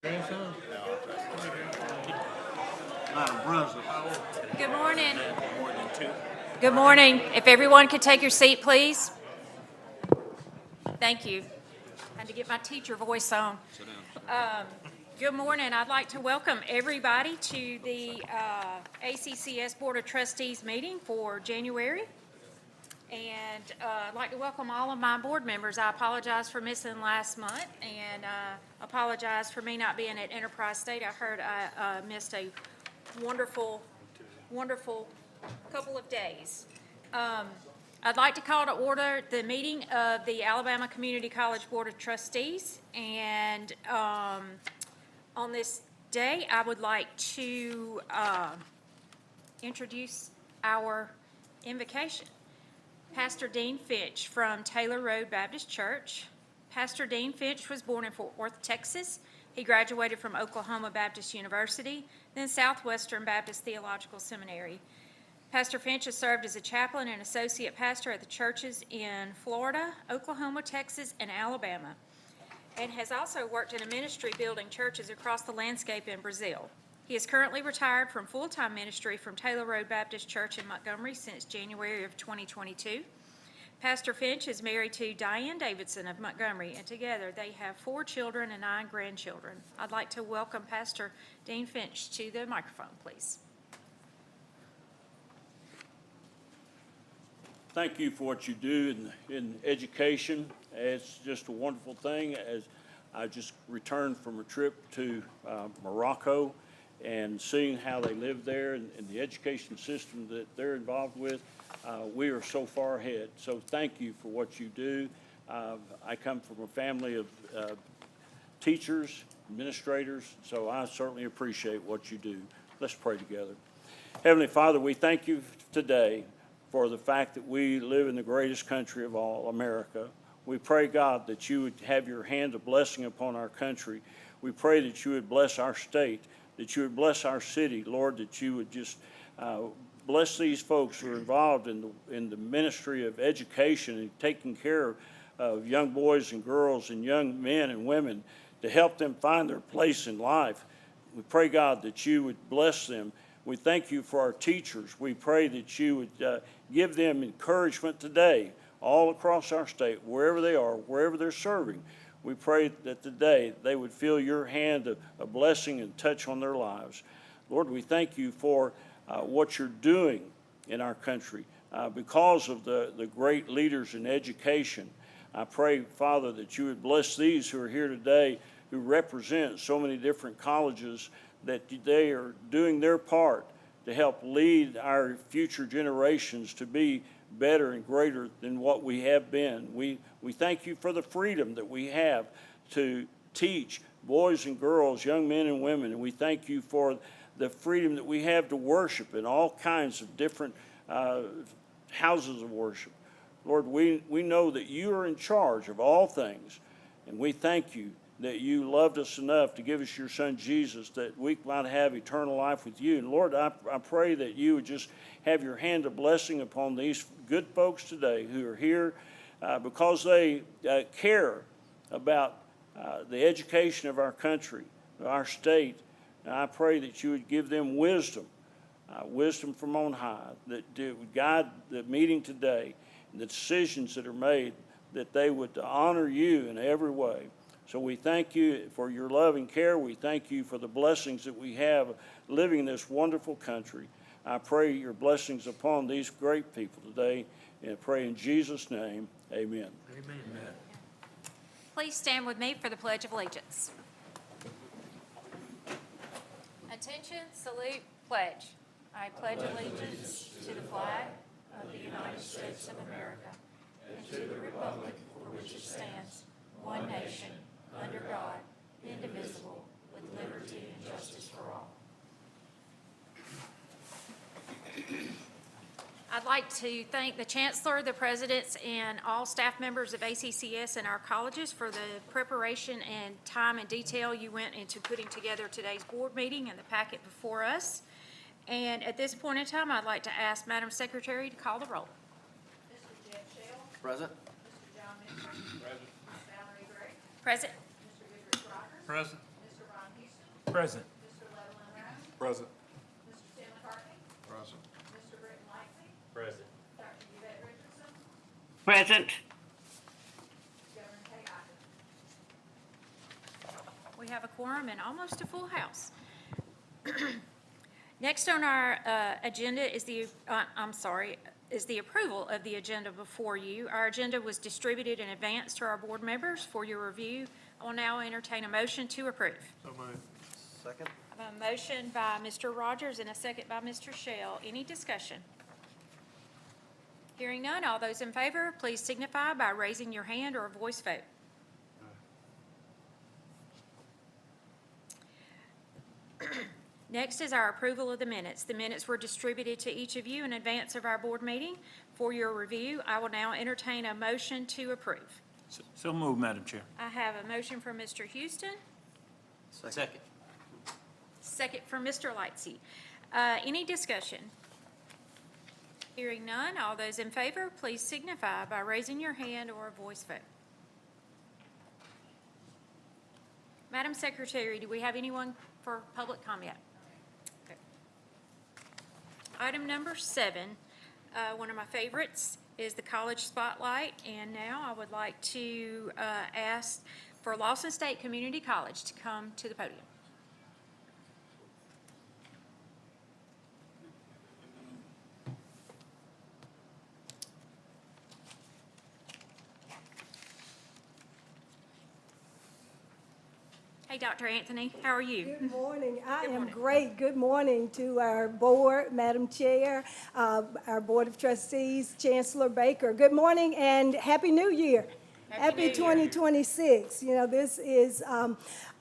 Madam President. Good morning. Good morning. If everyone could take your seat, please. Thank you. Had to get my teacher voice on. Good morning. I'd like to welcome everybody to the ACCS Board of Trustees meeting for January. And I'd like to welcome all of my board members. I apologize for missing last month and apologize for me not being at Enterprise State. I heard I missed a wonderful couple of days. I'd like to call to order the meeting of the Alabama Community College Board of Trustees. And on this day, I would like to introduce our invocation. Pastor Dean Finch from Taylor Road Baptist Church. Pastor Dean Finch was born in Fort Worth, Texas. He graduated from Oklahoma Baptist University, then Southwestern Baptist Theological Seminary. Pastor Finch has served as a chaplain and associate pastor at the churches in Florida, Oklahoma, Texas, and Alabama, and has also worked in a ministry building churches across the landscape in Brazil. He is currently retired from full-time ministry from Taylor Road Baptist Church in Montgomery since January of 2022. Pastor Finch is married to Diane Davidson of Montgomery, and together they have 4 children and 9 grandchildren. I'd like to welcome Pastor Dean Finch to the microphone, please. Thank you for what you do in education. It's just a wonderful thing. As I just returned from a trip to Morocco and seeing how they live there and the education system that they're involved with, we are so far ahead. So thank you for what you do. I come from a family of teachers, administrators, so I certainly appreciate what you do. Let's pray together. Heavenly Father, we thank you today for the fact that we live in the greatest country of all, America. We pray, God, that you would have your hand of blessing upon our country. We pray that you would bless our state, that you would bless our city, Lord, that you would just bless these folks who are involved in the ministry of education and taking care of young boys and girls and young men and women to help them find their place in life. We pray, God, that you would bless them. We thank you for our teachers. We pray that you would give them encouragement today all across our state, wherever they are, wherever they're serving. We pray that today they would feel your hand of blessing and touch on their lives. Lord, we thank you for what you're doing in our country because of the great leaders in education. I pray, Father, that you would bless these who are here today who represent so many different colleges, that they are doing their part to help lead our future generations to be better and greater than what we have been. We thank you for the freedom that we have to teach boys and girls, young men and women, and we thank you for the freedom that we have to worship in all kinds of different houses of worship. Lord, we know that you are in charge of all things, and we thank you that you loved us enough to give us your son Jesus that we might have eternal life with you. And Lord, I pray that you would just have your hand of blessing upon these good folks today who are here because they care about the education of our country, our state. And I pray that you would give them wisdom, wisdom from on high, that would guide the meeting today and the decisions that are made, that they would honor you in every way. So we thank you for your love and care. We thank you for the blessings that we have living in this wonderful country. I pray your blessings upon these great people today, and I pray in Jesus' name, amen. Amen. Please stand with me for the Pledge of Allegiance. Attention, salute, pledge. I pledge allegiance to the flag of the United States of America and to the republic for which it stands, one nation, under God, indivisible, with liberty and justice for all. I'd like to thank the Chancellor, the Presidents, and all staff members of ACCS and our colleges for the preparation and time and detail you went into putting together today's board meeting and the packet before us. And at this point in time, I'd like to ask Madam Secretary to call the roll. Mr. Jeff Shell. Present. Mr. John Mitchell. Present. Ms. Valerie Gray. Present. Mr. Goodrich Rogers. Present. Mr. Ron Present. Mr. Llewellyn Rose, Present. Mr. Tim McCarthy, Present. Mr. Britton Lightsey, Present. Dr. Yvette Richardson, Present. Governor Kay Ivey. We have a quorum and almost a full house. Next on our agenda is the approval of the agenda before you. Our agenda was distributed in advance to our board members for your review. I will now entertain a motion to approve. So moved. Second. I have a motion by Mr. Rogers and a second by Mr. Shell. Any discussion? Hearing none, all those in favor, please signify by raising your hand or a voice vote. Next is our approval of the minutes. The minutes were distributed to each of you in advance of our board meeting for your review. I will now entertain a motion to approve. So moved, Madam Chair. I have a motion from Mr. Houston, Second. second from Mr. Lightsey. Any discussion? Hearing none, all those in favor, please signify by raising your hand or a voice vote. Madam Secretary, do we have anyone for public comment? Okay. Item number 7, one of my favorites, is the College Spotlight. And now I would like to ask for Lawson State Community College to come to the podium. Hey, Dr. Anthony, how are you? Good morning. I Good am morning. great. Good morning to our board, Madam Chair, our Board of Trustees, Chancellor Baker. Good morning and Happy New Year. Happy New Year. 2026. You know, this is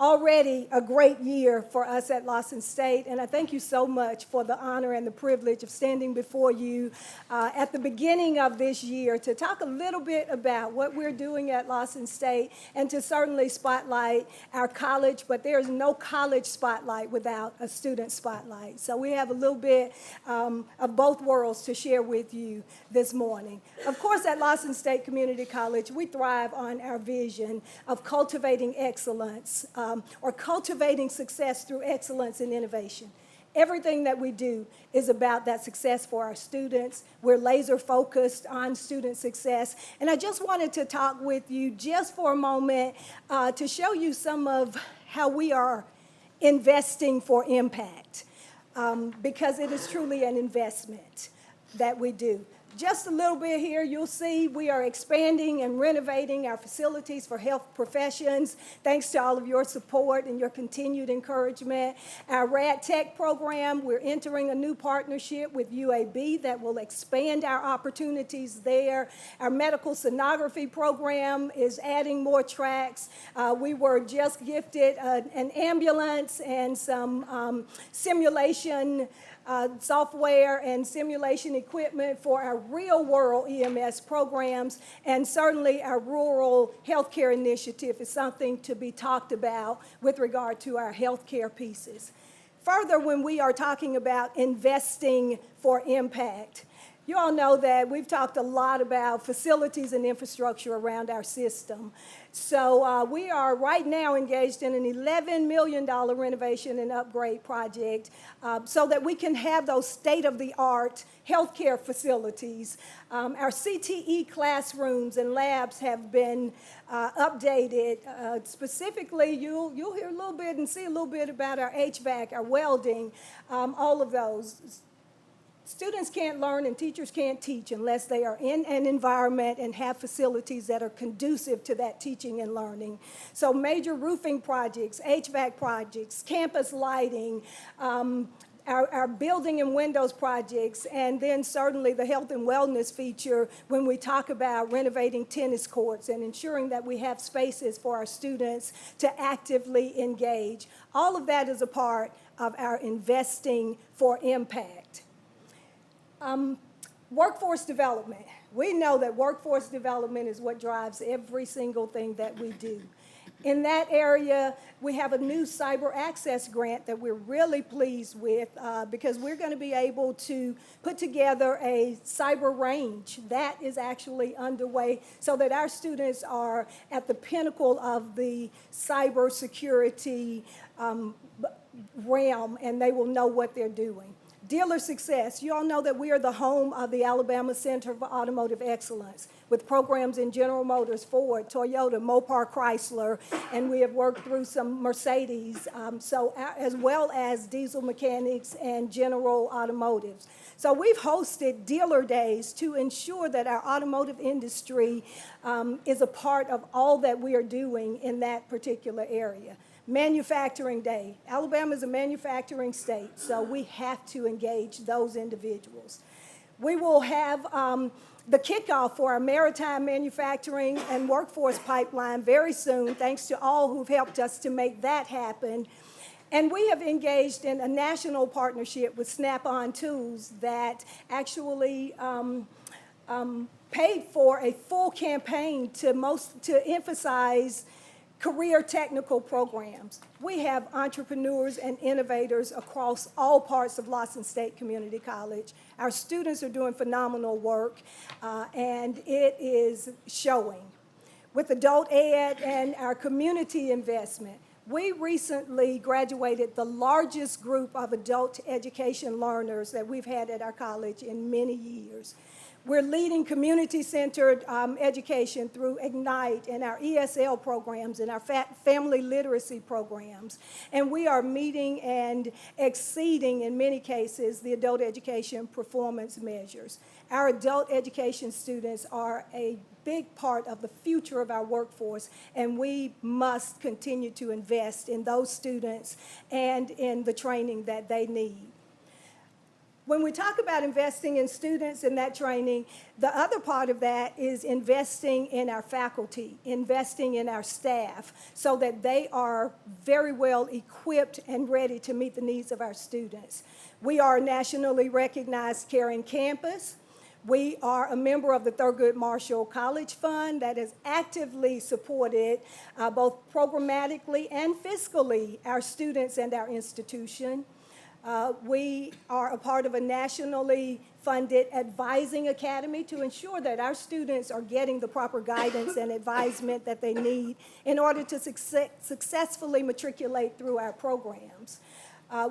already a great year for us at Lawson State, and I thank you so much for the honor and the privilege of standing before you at the beginning of this year to talk a little bit about what we're doing at Lawson State and to certainly spotlight our college, but there's no college spotlight without a student spotlight. So we have a little bit of both worlds to share with you this morning. Of course, at Lawson State Community College, we thrive on our vision of cultivating excellence or cultivating success through excellence and innovation. Everything that we do is about that success for our students. We're laser focused on student success. And I just wanted to talk with you just for a moment to show you some of how we are investing for impact, because it is truly an investment that we do. Just a little bit here, you'll see we are expanding and renovating our facilities for health professions, thanks to all of your support and your continued encouragement. Our Rad Tech program, we're entering a new partnership with UAB that will expand our opportunities there. Our medical sonography program is adding more tracks. We were just gifted an ambulance and some simulation software and simulation equipment for our real-world EMS programs, and certainly our rural healthcare initiative is something to be talked about with regard to our healthcare pieces. Further, when we are talking about investing for impact, you all know that we've talked a lot about facilities and infrastructure around our system. So we are right now engaged in an $11 million renovation and upgrade project so that we can have those state-of-the-art healthcare facilities. Our CTE classrooms and labs have been updated. Specifically, you'll hear a little bit and see a little bit about our HVAC, our welding, all of those. Students can't learn and teachers can't teach unless they are in an environment and have facilities that are conducive to that teaching and learning. So major roofing projects, HVAC projects, campus lighting, our building and windows projects, and then certainly the health and wellness feature when we talk about renovating tennis courts and ensuring that we have spaces for our students to actively engage. All of that is a part of our investing for impact. Workforce development. We know that workforce development is what drives every single thing that we do. In that area, we have a new cyber access grant that we're really pleased with because we're going to be able to put together a cyber range that is actually underway so that our students are at the pinnacle of the cybersecurity realm and they will know what they're doing. Dealer success. You all know that we are the home of the Alabama Center for Automotive Excellence with programs in General Motors, Ford, Toyota, Mopar, Chrysler, and we have worked through some Mercedes, as well as diesel mechanics and general automotives. So we've hosted dealer days to ensure that our automotive industry is a part of all that we are doing in that particular area. Manufacturing Day. Alabama is a manufacturing state, so we have to engage those individuals. We will have the kickoff for our maritime manufacturing and workforce pipeline very soon, thanks to all who've helped us to make that happen. And we have engaged in a national partnership with Snap-on Tools that actually paid for a full campaign to emphasize career technical programs. We have entrepreneurs and innovators across all parts of Lawson State Community College. Our students are doing phenomenal work, and it is showing. With adult ed and our community investment, we recently graduated the largest group of adult education learners that we've had at our college in many years. We're leading community-centered education through Ignite and our ESL programs and our family literacy programs. And we are meeting and exceeding, in many cases, the adult education performance measures. Our adult education students are a big part of the future of our workforce, and we must continue to invest in those students and in the training that they need. When we talk about investing in students and that training, the other part of that is investing in our faculty, investing in our staff, so that they are very well equipped and ready to meet the needs of our students. We are a nationally recognized caring campus. We are a member of the Thurgood Marshall College Fund that has actively supported both programmatically and fiscally our students and our institution. We are a part of a nationally funded advising academy to ensure that our students are getting the proper guidance and advisement that they need in order to successfully matriculate through our programs.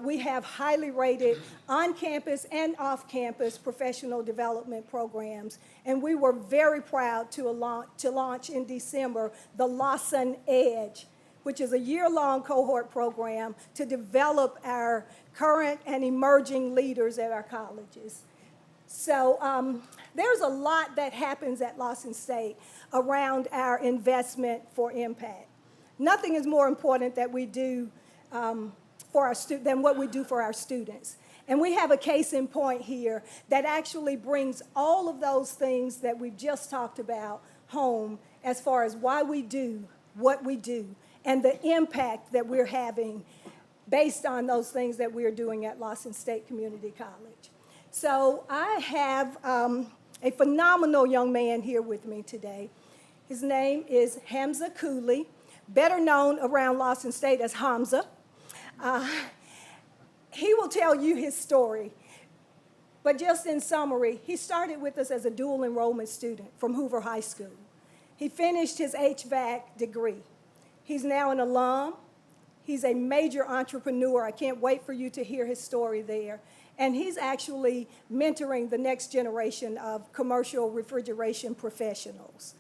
We have highly rated on-campus and off-campus professional development programs, and we were very proud to launch in December the Lawson Edge, which is a year-long cohort program to develop our current and emerging leaders at our colleges. So there's a lot that happens at Lawson State around our investment for impact. Nothing is more important that we do than what we do for our students. And we have a case in point here that actually brings all of those things that we've just talked about home as far as why we do what we do and the impact that we're having based on those things that we're doing at Lawson State Community College. So I have a phenomenal young man here with me today. His name is Hamza Cooley, better known around Lawson State as Hamza. He will tell you his story, but just in summary, he started with us as a dual enrollment student from Hoover High School. He finished his HVAC degree. He's now an alum. He's a major entrepreneur. I can't wait for you to hear his story there. And he's actually mentoring the next generation of commercial refrigeration professionals,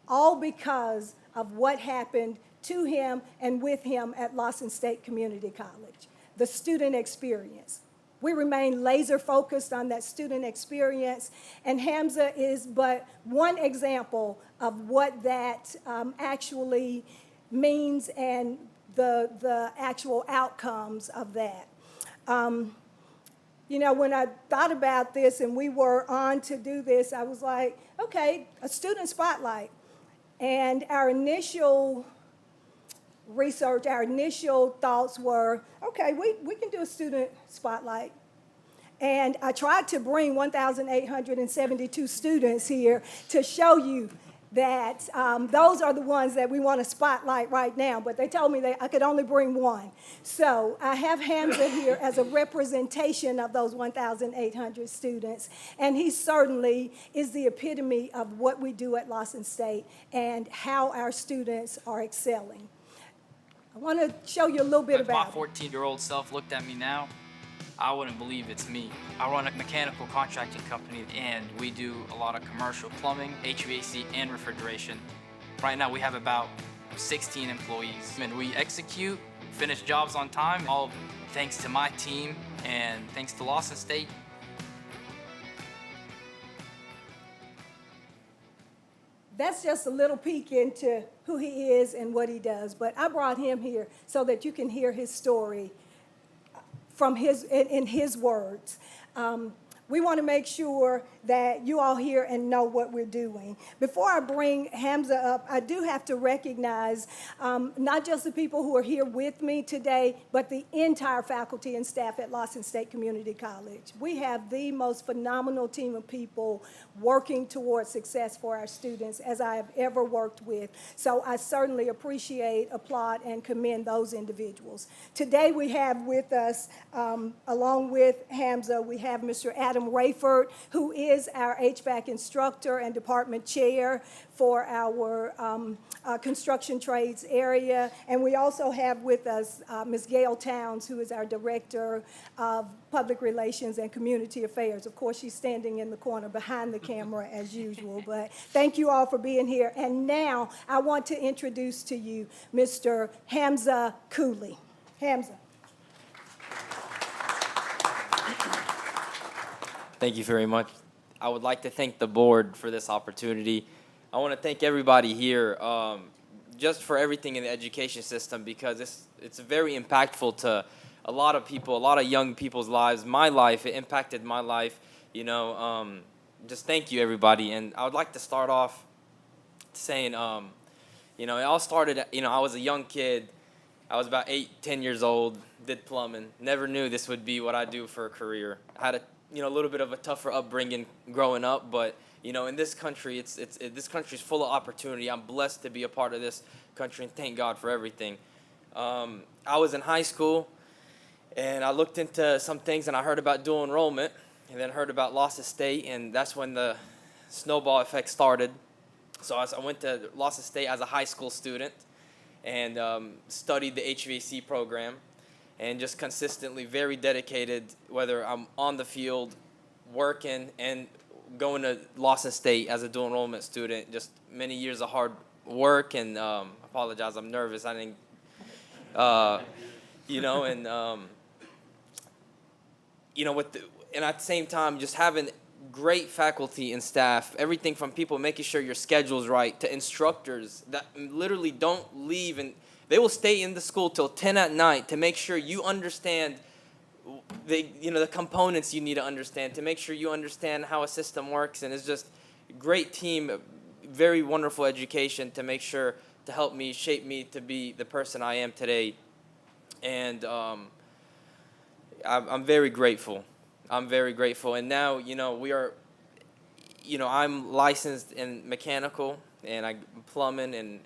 all because of what happened to him and with him at Lawson State Community College, the student experience. We remain laser focused on that student experience, and Hamza is but one example of what that actually means and the actual outcomes of that. You know, when I thought about this and we were on to do this, I was like, okay, a student spotlight. And our initial research, our initial thoughts were, okay, we can do a student spotlight. And I tried to bring 1,872 students here to show you that those are the ones that we want to spotlight right now, but they told me that I could only bring one. So I have Hamza here as a representation of those 1,800 students, and he certainly is the epitome of what we do at Lawson State and how our students are excelling. I want to show you a little bit If my about it. 14-year-old self looked at me now, I wouldn't believe it's me. I run a mechanical contracting company, and we do a lot of commercial plumbing, HVAC, and refrigeration. Right now, we have about 16 employees, and we execute, finish jobs on time, all thanks to my team and thanks to Lawson State. That's just a little peek into who he is and what he does. But I brought him here so that you can hear his story from in his words. We want to make sure that you all hear and know what we're doing. Before I bring Hamza up, I do have to recognize not just the people who are here with me today, but the entire faculty and staff at Lawson State Community College. We have the most phenomenal team of people working towards success for our students as I have ever worked with. So I certainly appreciate, applaud, and commend those individuals. Today we have with us, along with Hamza, we have Mr. Adam Rayford, who is our HVAC instructor and department chair for our construction trades area. And we also have with us Ms. Gail Towns, who is our director of public relations and community affairs. Of course, she's standing in the corner behind the camera as usual, but thank you all for being here. And now I want to introduce to you Mr. Hamza Cooley. Hamza. Thank you very much. I would like to thank the board for this opportunity. I want to thank everybody here just for everything in the education system, because it's very impactful to a lot of people, a lot of young people's lives. My life, it impacted my life. You know, just thank you, everybody. And I would like to start off saying, you know, it all started, you know, I was a young kid. I was about 8, 10 years old, did plumbing. Never knew this would be what I do for a career. I had a little bit of a tougher upbringing growing up, but you know, in this country, this country is full of opportunity. I'm blessed to be a part of this country, and thank God for everything. I was in high school, and I looked into some things, and I heard about dual enrollment, and then heard about Lawson State, and that's when the snowball effect started. So I went to Lawson State as a high school student, and studied the HVAC program. And just consistently very dedicated, whether I'm on the field, working, and going to Lawson State as a dual enrollment student. Just many years of hard work, and apologize, I'm nervous. I didn't, you know, and you know, and at the same time, just having great faculty and staff, everything from people making sure your schedule's right to instructors that literally don't leave, and they will stay in the school till 10 at night to make sure you understand the components you need to understand, to make sure you understand how a system works. And it's just a great team, very wonderful education to make sure to help me, shape me to be the person I am today. And I'm very grateful. I'm very grateful. And now, you know, I'm licensed in mechanical, and I'm plumbing, and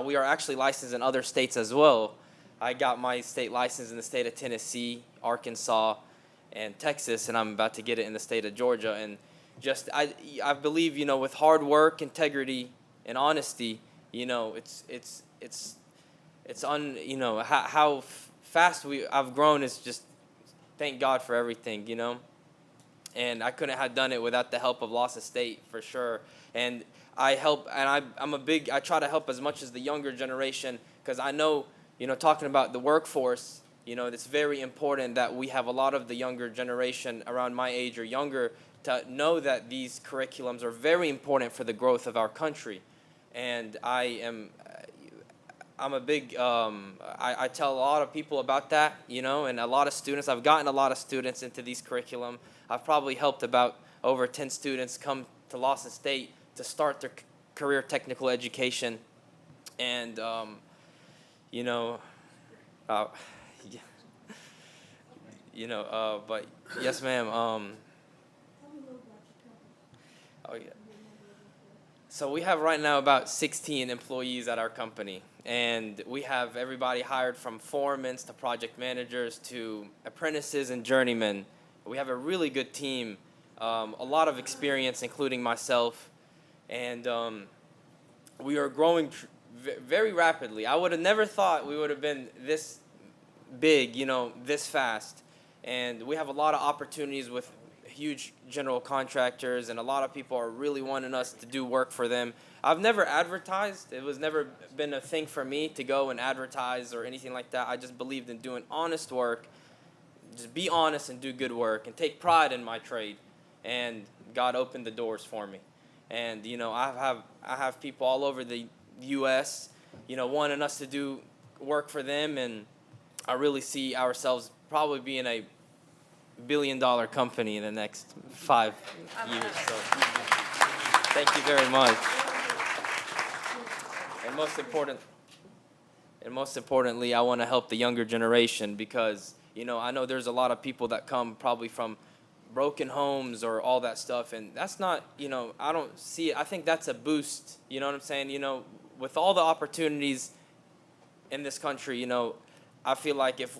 we are actually licensed in other states as well. I got my state license in the state of Tennessee, Arkansas, and Texas, and I'm about to get it in the state of Georgia. And just I believe, you know, with hard work, integrity, and honesty, you know, you know, how fast I've grown is just thank God for everything, you know. And I couldn't have done it without the help of Lawson State, for sure. And I help, and I try to help as much as the younger generation, because I know, you know, talking about the workforce, you know, it's very important that we have a lot of the younger generation around my age or younger to know that these curriculums are very important for the growth of our country. And I'm a big, I tell a lot of people about that, you know, and a lot of students, I've gotten a lot of students into these curriculum. I've probably helped about over 10 students come to Lawson State to start their career technical education. And, you know, yeah. You know, but yes, ma'am. Oh, yeah. So we have right now about 16 employees at our company, and we have everybody hired from foremen to project managers to apprentices and journeymen. We have a really good team, a lot of experience, including myself, and we are growing very rapidly. I would have never thought we would have been this big, this fast, and we have a lot of opportunities with huge general contractors, and a lot of people are really wanting us to do work for them. I've never advertised. It was never been a thing for me to go and advertise or anything like that. I just believed in doing honest work. Just be honest and do good work and take pride in my trade. And God opened the doors for me. And, I have people all over the U.S., wanting us to do work for them, and I really see ourselves probably being a billion-dollar company in the next 5 years. So thank you very much. And most importantly, I want to help the younger generation because, I know there's a lot of people that come probably from broken homes or all that stuff, and that's not, I don't see it. I think that's a boost, you know what I'm saying? With all the opportunities in this country, I feel like if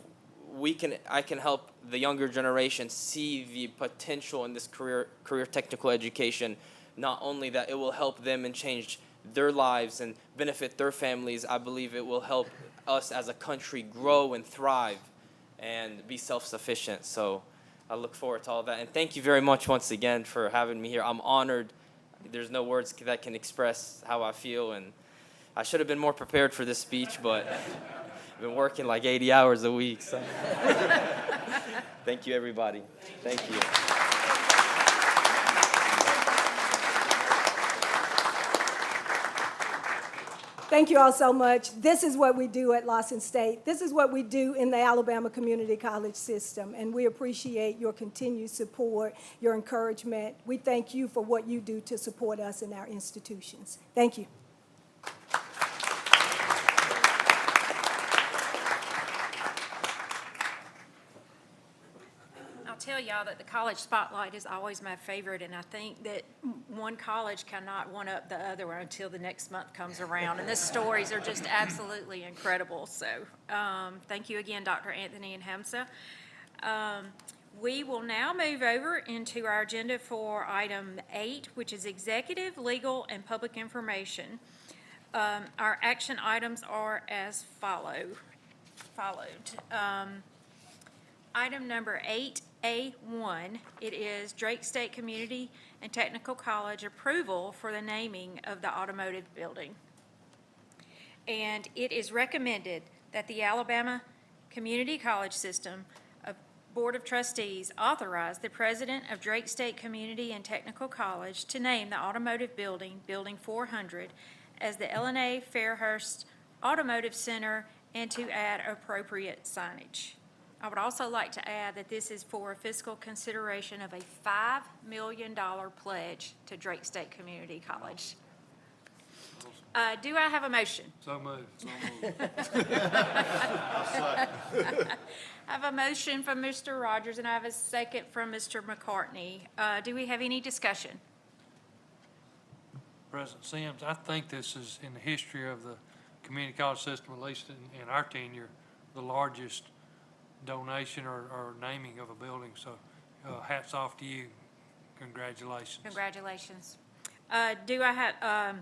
I can help the younger generation see the potential in this career technical education. Not only that, it will help them and change their lives and benefit their families. I believe it will help us as a country grow and thrive and be self-sufficient. So I look forward to all that. And thank you very much once again for having me here. I'm honored. There's no words that can express how I feel. And I should have been more prepared for this speech, but I've been working like 80 hours a week. So thank you, everybody. Thank you. Thank you all so much. This is what we do at Lawson State. This is what we do in the Alabama Community College system, and we appreciate your continued support, your encouragement. We thank you for what you do to support us in our institutions. Thank you. I'll tell y'all that the college spotlight is always my favorite, and I think that one college cannot one-up the other until the next month comes around. And the stories are just absolutely incredible. So thank you again, Dr. Anthony and Hamza. We will now move over into our agenda for item 8, which is executive, legal, and public information. Our action items are as followed. Item number 8A1, it is Drake State Community and Technical College approval for the naming of the automotive building. And it is recommended that the Alabama Community College System Board of Trustees authorize the president of Drake State Community and Technical College to name the automotive building, Building 400, as the L&A Fairhurst Automotive Center and to add appropriate signage. I would also like to add that this is for a fiscal consideration of a $5 million pledge to Drake State Community College. Do I have a motion? So moved. I have a motion from Mr. Rogers, and I have a second from Mr. McCartney. Do we have any discussion? President Sims, I think this is in the history of the community college system, at least in our tenure, the largest donation or naming of a building. So hats off to you. Congratulations. Congratulations. Do I have,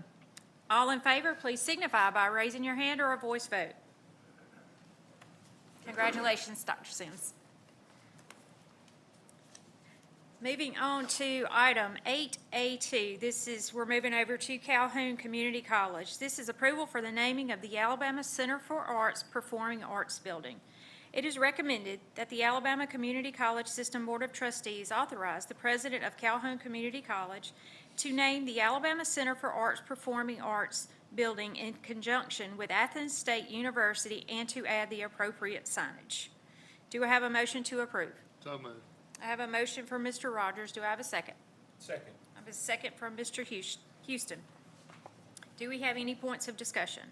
all in favor, please signify by raising your hand or a voice vote. Congratulations, Dr. Sims. Moving on to item 8A2, we're moving over to Calhoun Community College. This is approval for the naming of the Alabama Center for Arts Performing Arts Building. It is recommended that the Alabama Community College System Board of Trustees authorize the president of Calhoun Community College to name the Alabama Center for Arts Performing Arts Building in conjunction with Athens State University and to add the appropriate signage. Do I have a motion to approve? So moved. I have a motion from Mr. Rogers. Do I have a second? Second. I have a second from Mr. Houston. Do we have any points of discussion?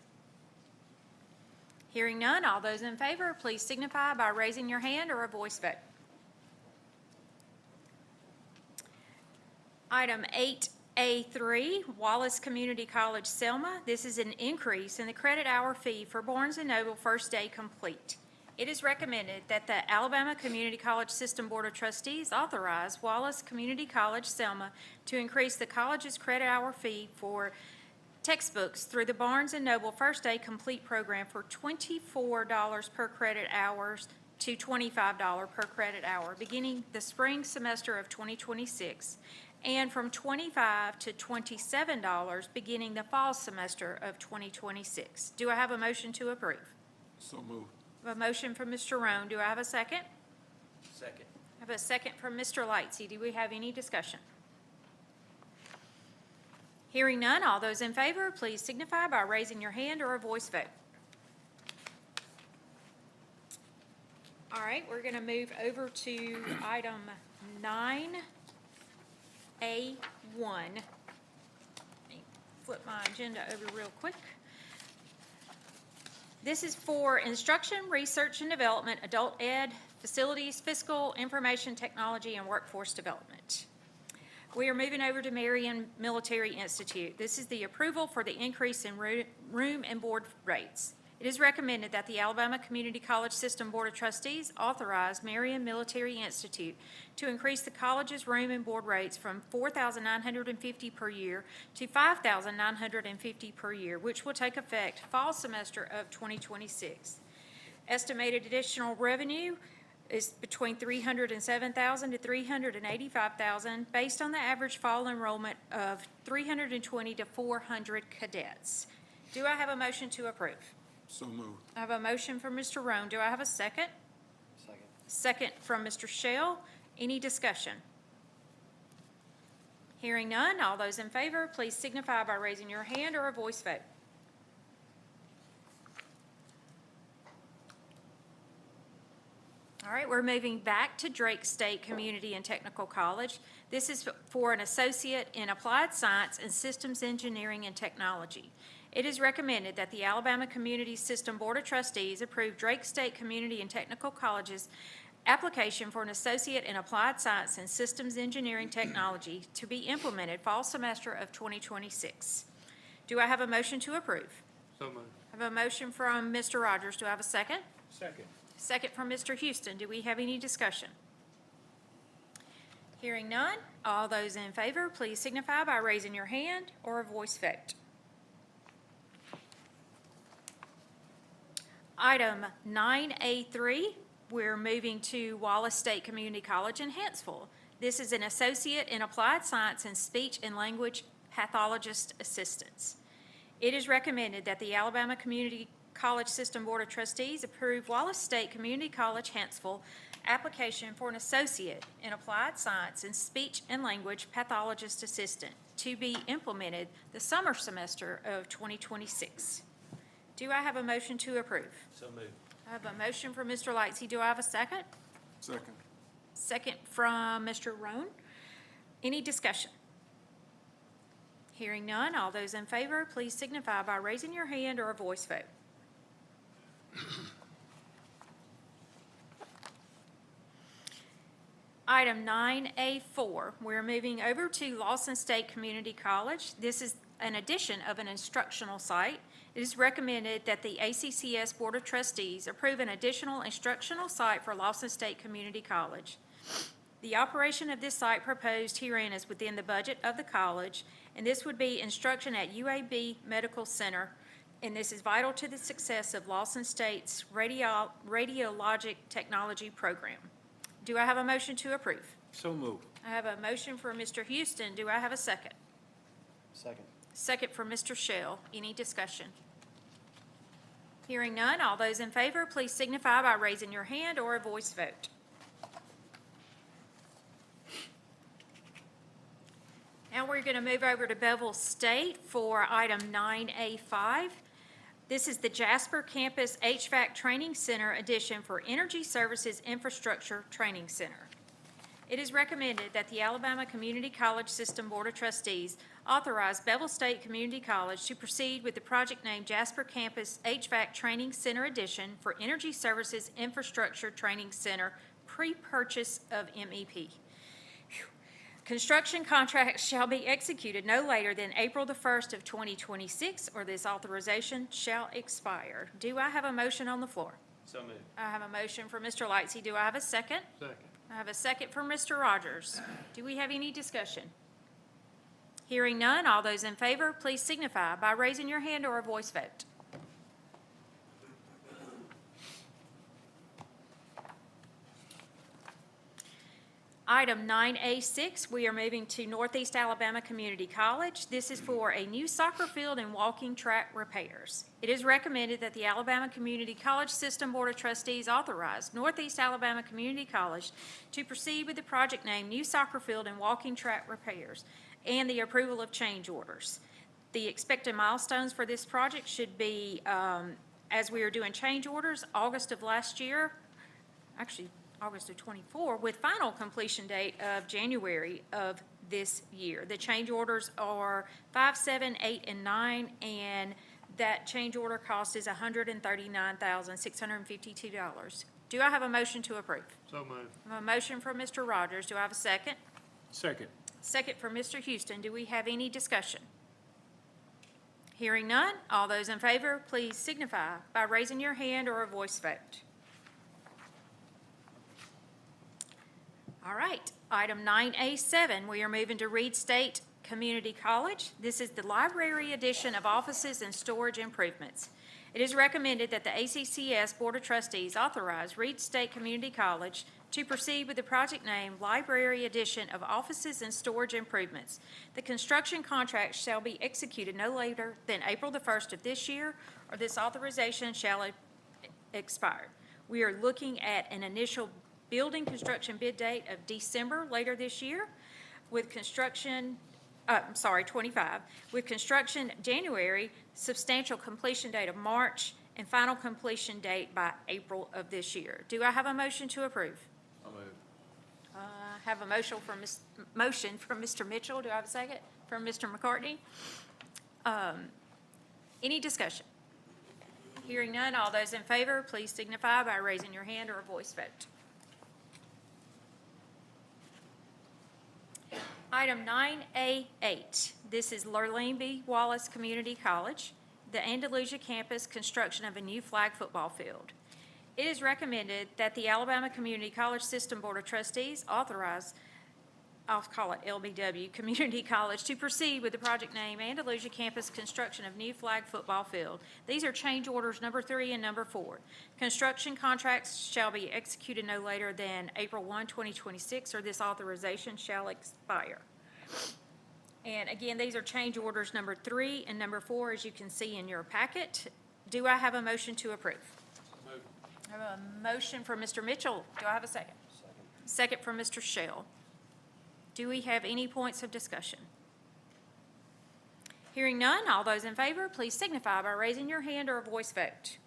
Hearing none, all those in favor, please signify by raising your hand or a voice vote. Item 9A3, Wallace Community College, Selma. This is an increase in the credit hour fee for Barnes & Noble First Day Complete. It is recommended that the Alabama Community College System Board of Trustees authorize Wallace Community College, Selma to increase the college's credit hour fee for textbooks through the Barnes & Noble First Day Complete program for $24 per credit hours to $25 per credit hour, beginning the spring semester of 2026, and from $25 to $27 beginning the fall semester of 2026. Do I have a motion to approve? So moved. I have a motion from Mr. Roan. Do I have a second? Second. I have a second from Mr. Lightsey. Do we have any discussion? Hearing none, all those in favor, please signify by raising your hand or a voice vote. All right, we're going to move over to item 9A1. Let me flip my agenda over real quick. This is for instruction, research and development, adult ed, facilities, fiscal, information technology, and workforce development. We are moving over to Marion Military Institute. This is the approval for the increase in room and board rates. It is recommended that the Alabama Community College System Board of Trustees authorize Marion Military Institute to increase the college's room and board rates from $4,950 per year to $5,950 per year, which will take effect fall semester of 2026. Estimated additional revenue is between $307,000 to $385,000 based on the average fall enrollment of 320 to 400 cadets. Do I have a motion to approve? So moved. I have a motion from Mr. Roan. Do I have a second? Second. Second from Mr. Shell. Any discussion? Hearing none, all those in favor, please signify by raising your hand or a voice vote. All right, we're moving back to Drake State Community and Technical College. This is for an associate in applied science and systems engineering and technology. It is recommended that the Alabama Community System Board of Trustees approve Drake State Community and Technical College's application for an associate in applied science and systems engineering technology to be implemented fall semester of 2026. Do I have a motion to approve? So moved. I have a motion from Mr. Rogers. Do I have a second? Second. Second from Mr. Houston. Do we have any discussion? Hearing none, all those in favor, please signify by raising your hand or a voice vote. Item 9A3, we're moving to Wallace State Community College in Huntsville. This is an associate in applied science and speech and language pathologist assistance. It is recommended that the Alabama Community College System Board of Trustees approve Wallace State Community College Huntsville application for an associate in applied science and speech and language pathologist assistant to be implemented the summer semester of 2026. Do I have a motion to approve? So moved. I have a motion from Mr. Lightsey. Do I have a second? Second. Second from Mr. Roan. Any discussion? Hearing none, all those in favor, please signify by raising your hand or a voice vote. Item 9A4, we're moving over to Lawson State Community College. This is an addition of an instructional site. It is recommended that the ACCS Board of Trustees approve an additional instructional site for Lawson State Community College. The operation of this site proposed herein is within the budget of the college, and this would be instruction at UAB Medical Center, and this is vital to the success of Lawson State's radiologic technology program. Do I have a motion to approve? So moved. I have a motion for Mr. Houston. Do I have a second? Second. Second for Mr. Shell. Any discussion? Hearing none, all those in favor, please signify by raising your hand or a voice vote. Now we're going to move over to Bevel State for item 9A5. This is the Jasper Campus HVAC Training Center addition for Energy Services Infrastructure Training Center. It is recommended that the Alabama Community College System Board of Trustees authorize Bevel State Community College to proceed with the project named Jasper Campus HVAC Training Center addition for Energy Services Infrastructure Training Center pre-purchase of MEP. Construction contracts shall be executed no later than April the 1st of 2026, or this authorization shall expire. Do I have a motion on the floor? So moved. I have a motion for Mr. Lightsey. Do I have a second? Second. I have a second from Mr. Rogers. Do we have any discussion? Hearing none, all those in favor, please signify by raising your hand or a voice vote. Item 9A6, we are moving to Northeast Alabama Community College. This is for a new soccer field and walking track repairs. It is recommended that the Alabama Community College System Board of Trustees authorize Northeast Alabama Community College to proceed with the project name New Soccer Field and Walking Track Repairs and the approval of change orders. The expected milestones for this project should be, as we are doing change orders, August of last year, actually August of '24, with final completion date of January of this year. The change orders are 5, 7, 8, and 9, and that change order cost is $139,652. Do I have a motion to approve? So moved. I have a motion from Mr. Rogers. Do I have a second? Second. Second from Mr. Houston. Do we have any discussion? Hearing none, all those in favor, please signify by raising your hand or a voice vote. All right, item 9A7, we are moving to Reed State Community College. This is the library addition of offices and storage improvements. It is recommended that the ACCS Board of Trustees authorize Reed State Community College to proceed with the project name Library Addition of Offices and Storage Improvements. The construction contract shall be executed no later than April the 1st of this year, or this authorization shall expire. We are looking at an initial building construction bid date of December later this year, with construction, 25, with construction January, substantial completion date of March, and final completion date by April of this year. Do I have a motion to approve? I'll move. I have a motion from Mr. Mitchell. Do I have a second? From Mr. McCartney? Any discussion? Hearing none, all those in favor, please signify by raising your hand or a voice vote. Item 9A8, this is Lurleen B. Wallace Community College, the Andalusia campus construction of a new flag football field. It is recommended that the Alabama Community College System Board of Trustees authorize, I'll call it LBW, Community College to proceed with the project name Andalusia campus construction of new flag football field. These are change orders number 3 and number 4. Construction contracts shall be executed no later than April 1, 2026, or this authorization shall expire. And again, these are change orders number 3 and number 4, as you can see in your packet. Do I have a motion to approve? I have a motion from Mr. Mitchell. Do I have a second? Second from Mr. Shell. Do we have any points of discussion? Hearing none, all those in favor, please signify by raising your hand or a voice vote.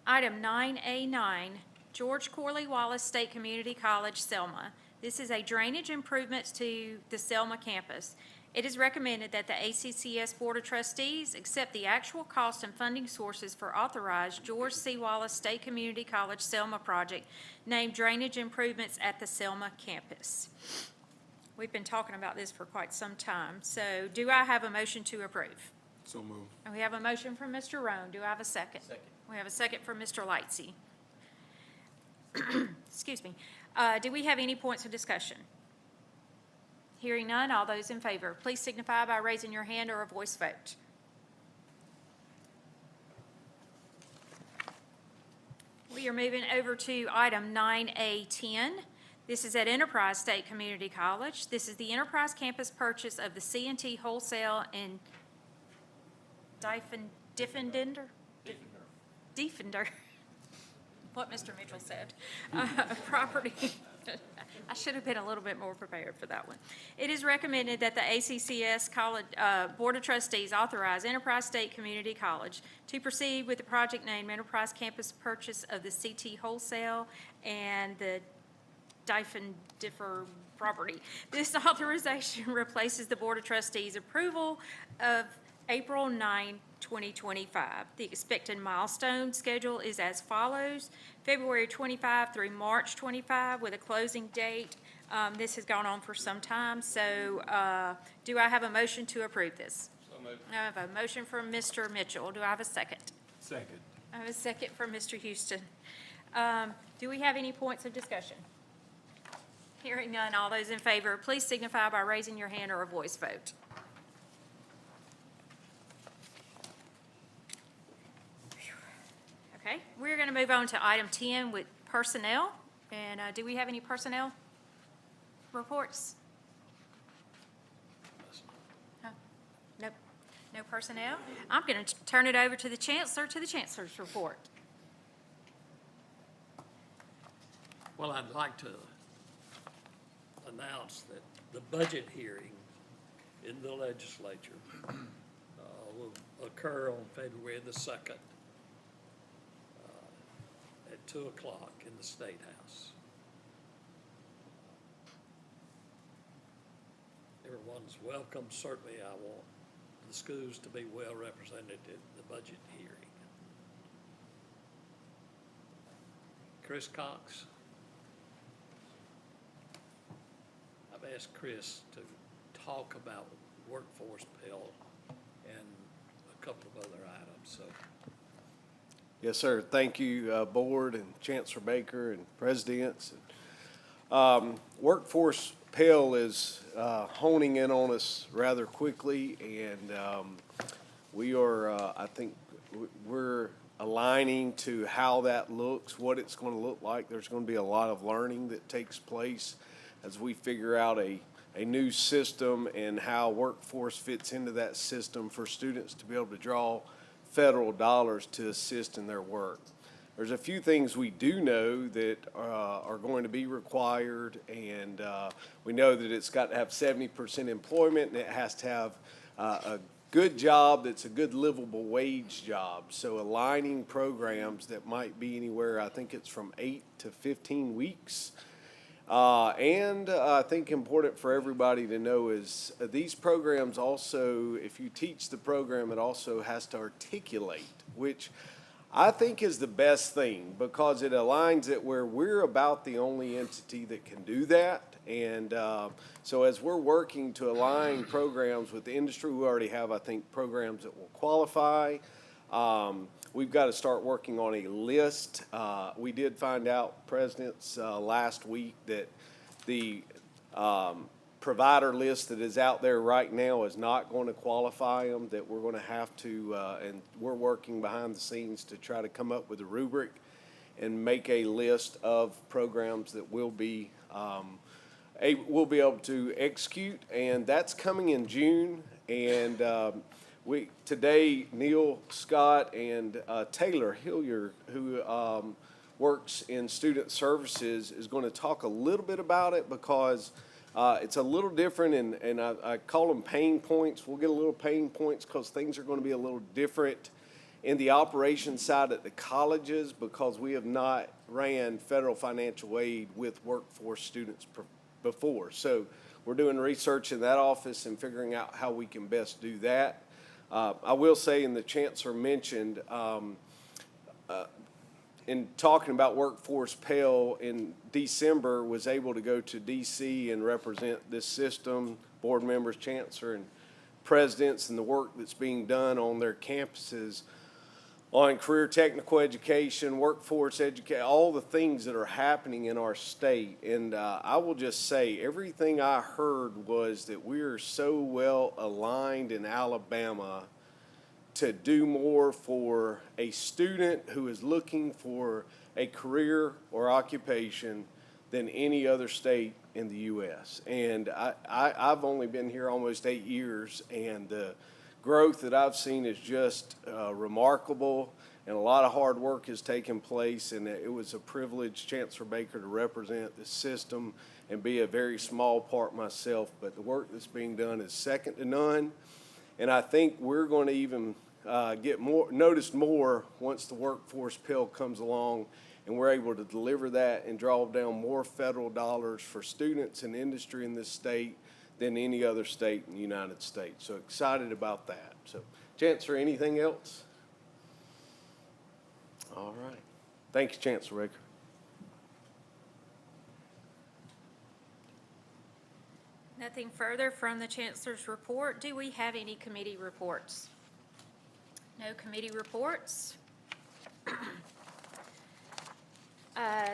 Item 9A9, George Corley Wallace State Community College, Selma. This is a drainage improvements to the Selma campus. It is recommended that the ACCS Board of Trustees accept the actual cost and funding sources for authorized George C. Wallace State Community College Selma project named Drainage Improvements at the Selma campus. We've been talking about this for quite some time. So do I have a motion to approve? So moved. And we have a motion from Mr. Roan. Do I have a second? Second. We have a second from Mr. Lightsey. Excuse me. Do we have any points of discussion? Hearing none, all those in favor, please signify by raising your hand or a voice vote. We are moving over to item 9A10. This is at Enterprise State Community College. This is the Enterprise campus purchase of the C&T Wholesale and Defender, what Mr. Mitchell said, property. I should have been a little bit more prepared for that one. It is recommended that the ACCS College, Board of Trustees authorize Enterprise State Community College to proceed with the project name Enterprise Campus purchase of the CT Wholesale and the Differ property. This authorization replaces the Board of Trustees approval of April 9, 2025. The expected milestone schedule is as follows: February 25 through March 25 with a closing date. This has gone on for some time, so do I have a motion to approve this? So moved. I have a motion from Mr. Mitchell. Do I have a second? Second. I have a second from Mr. Houston. Do we have any points of discussion? Hearing none, all those in favor, please signify by raising your hand or a voice vote. Okay, we're going to move on to item 10 with personnel. And do we have any personnel reports? No? Nope, no personnel. I'm going to turn it over to the Chancellor, to the Chancellor's report. Well, I'd like to announce that the budget hearing in the legislature will occur on February the 2nd at 2 o'clock in the State House. Everyone's welcome. Certainly, I want the schools to be well represented at the budget hearing. Chris Cox. I've asked Chris to talk about workforce Pell and a couple of other items, so. Yes, sir. Thank you, Board and Chancellor Baker and Presidents. Workforce Pell is honing in on us rather quickly, and we are, I think, we're aligning to how that looks, what it's going to look like. There's going to be a lot of learning that takes place as we figure out a new system and how workforce fits into that system for students to be able to draw federal dollars to assist in their work. There's a few things we do know that are going to be required, and we know that it's got to have 70% employment, and it has to have a good job that's a good livable wage job. So aligning programs that might be anywhere, I think it's from 8 to 15 weeks. And I think important for everybody to know is these programs also, if you teach the program, it also has to articulate, which I think is the best thing because it aligns it where we're about the only entity that can do that. And so as we're working to align programs with the industry, we already have, I think, programs that will qualify. We've got to start working on a list. We did find out, Presidents, last week that the provider list that is out there right now is not going to qualify them, that we're going to have to, and we're working behind the scenes to try to come up with a rubric and make a list of programs that we'll be able to execute, and that's coming in June. And today, Neil Scott and Taylor Hillier, who works in student services, is going to talk a little bit about it because it's a little different, and I call them pain points. We'll get a little pain points because things are going to be a little different in the operations side at the colleges because we have not ran federal financial aid with workforce students before. So we're doing research in that office and figuring out how we can best do that. I will say, and the Chancellor mentioned, in talking about workforce Pell in December, was able to go to D.C. and represent this system, board members, Chancellor, and presidents, and the work that's being done on their campuses on career technical education, workforce education, all the things that are happening in our state. And I will just say, everything I heard was that we are so well aligned in Alabama to do more for a student who is looking for a career or occupation than any other state in the U.S. And I've only been here almost 8 years, and the growth that I've seen is just remarkable, and a lot of hard work has taken place, and it was a privilege, Chancellor Baker, to represent this system and be a very small part myself, but the work that's being done is second to none, and I think we're going to even get noticed more once the workforce Pell comes along and we're able to deliver that and draw down more federal dollars for students and industry in this state than any other state in the United States. So excited about that. So, Chancellor, anything else? All right. Thanks, Chancellor Raker. Nothing further from the Chancellor's report. Do we have any committee reports? No committee reports.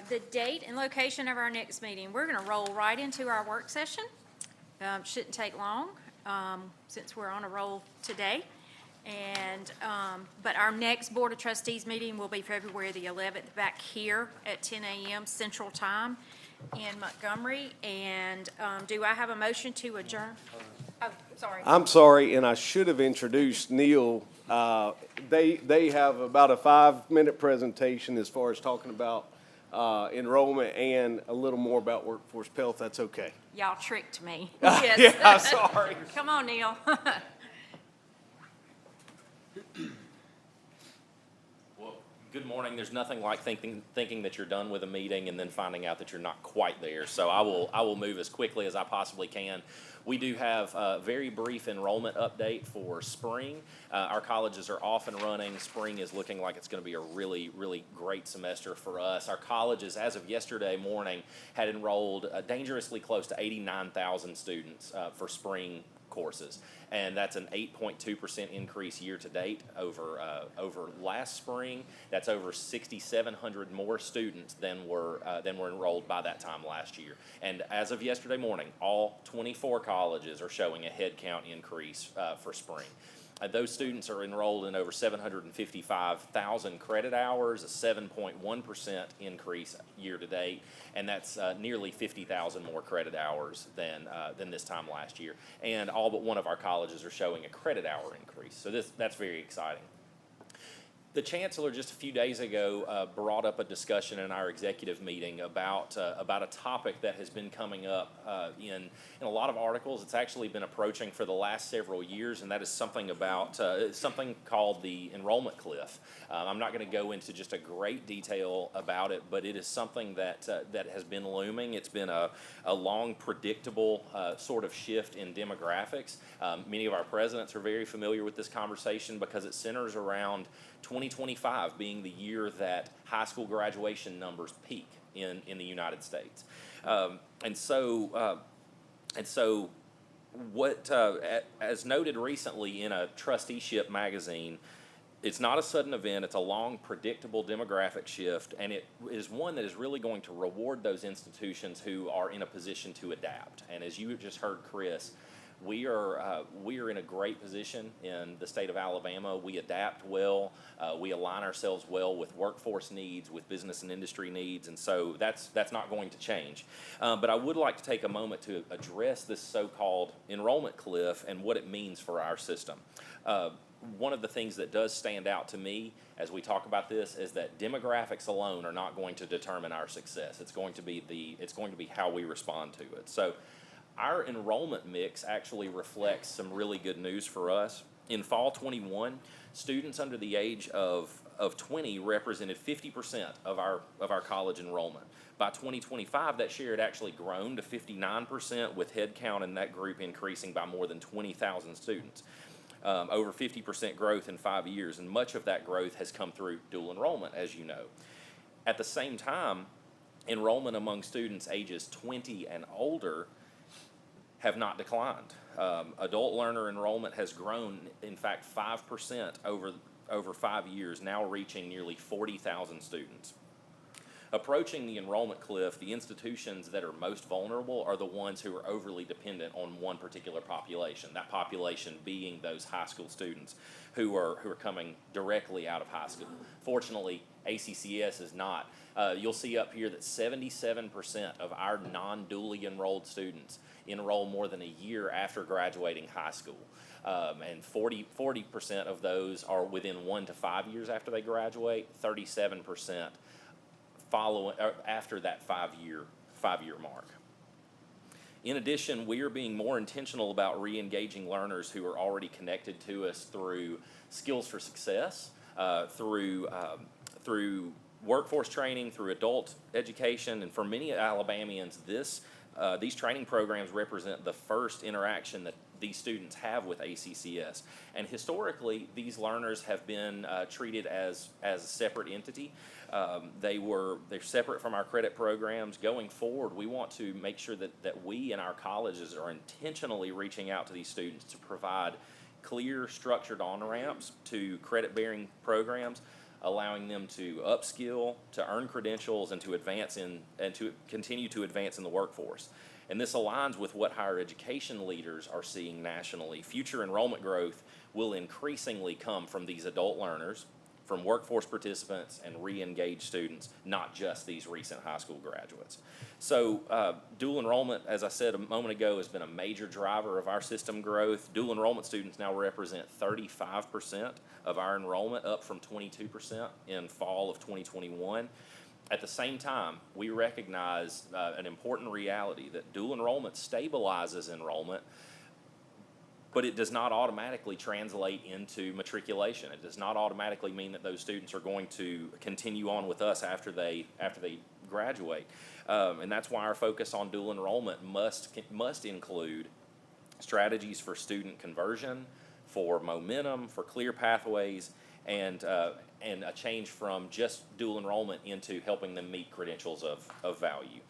The date and location of our next meeting. We're going to roll right into our work session. Shouldn't take long since we're on a roll today. And, but our next Board of Trustees meeting will be February the 11th back here at 10 a.m. Central Time in Montgomery. And do I have a motion to adjourn? Oh, sorry. I'm sorry, and I should have introduced Neil. They have about a 5-minute presentation as far as talking about enrollment and a little more about workforce pell, if that's okay. Y'all tricked me. Yeah, Yes. I'm sorry. Come on, Neil. Well, good morning. There's nothing like thinking that you're done with a meeting and then finding out that you're not quite there. So I will move as quickly as I possibly can. We do have a very brief enrollment update for spring. Our colleges are off and running. Spring is looking like it's going to be a really, really great semester for us. Our colleges, as of yesterday morning, had enrolled dangerously close to 89,000 students for spring courses, and that's an 8.2% increase year to date over last spring. That's over 6,700 more students than were enrolled by that time last year. And as of yesterday morning, all 24 colleges are showing a head count increase for spring. Those students are enrolled in over 755,000 credit hours, a 7.1% increase year to date, and that's nearly 50,000 more credit hours than this time last year. And all but one of our colleges are showing a credit hour increase. So that's very exciting. The Chancellor just a few days ago brought up a discussion in our executive meeting about a topic that has been coming up in a lot of articles. It's actually been approaching for the last several years, and that is something about something called the enrollment cliff. I'm not going to go into just a great detail about it, but it is something that has been looming. It's been a long, predictable sort of shift in demographics. Many of our presidents are very familiar with this conversation because it centers around 2025 being the year that high school graduation numbers peak in the United States. And so what, as noted recently in a trusteeship magazine, it's not a sudden event. It's a long, predictable demographic shift, and it is one that is really going to reward those institutions who are in a position to adapt. And as you just heard Chris, we are in a great position in the state of Alabama. We adapt well. We align ourselves well with workforce needs, with business and industry needs, and so that's not going to change. But I would like to take a moment to address this so-called enrollment cliff and what it means for our system. One of the things that does stand out to me as we talk about this is that demographics alone are not going to determine our success. It's going to be how we respond to it. So our enrollment mix actually reflects some really good news for us. In fall 21, students under the age of 20 represented 50% of our college enrollment. By 2025, that share had actually grown to 59%, with head count in that group increasing by more than 20,000 students. Over 50% growth in 5 years, and much of that growth has come through dual enrollment, as you know. At the same time, enrollment among students ages 20 and older have not declined. Adult learner enrollment has grown, in fact, 5% over 5 years, now reaching nearly 40,000 students. Approaching the enrollment cliff, the institutions that are most vulnerable are the ones who are overly dependent on one particular population, that population being those high school students who are coming directly out of high school. Fortunately, ACCS is not. You'll see up here that 77% of our non-dually enrolled students enroll more than a year after graduating high school. And 40% of those are within 1 to 5 years after they graduate, 37% after that 5 year mark. In addition, we are being more intentional about re-engaging learners who are already connected to us through Skills for Success, through workforce training, through adult education, and for many Alabamians, this these training programs represent the first interaction that these students have with ACCS. And historically, these learners have been treated as a separate entity. They're separate from our credit programs. Going forward, we want to make sure that we and our colleges are intentionally reaching out to these students to provide clear, structured on-ramps to credit-bearing programs, allowing them to upskill, to earn credentials, and to advance in and to continue to advance in the workforce. And this aligns with what higher education leaders are seeing nationally. Future enrollment growth will increasingly come from these adult learners, from workforce participants and re-engaged students, not just these recent high school graduates. So dual enrollment, as I said a moment ago, has been a major driver of our system growth. Dual enrollment students now represent 35% of our enrollment, up from 22% in fall of 2021. At the same time, we recognize an important reality that dual enrollment stabilizes enrollment, but it does not automatically translate into matriculation. It does not automatically mean that those students are going to continue on with us after they graduate. And that's why our focus on dual enrollment must include strategies for student conversion, for momentum, for clear pathways, and a change from just dual enrollment into helping them meet credentials of value.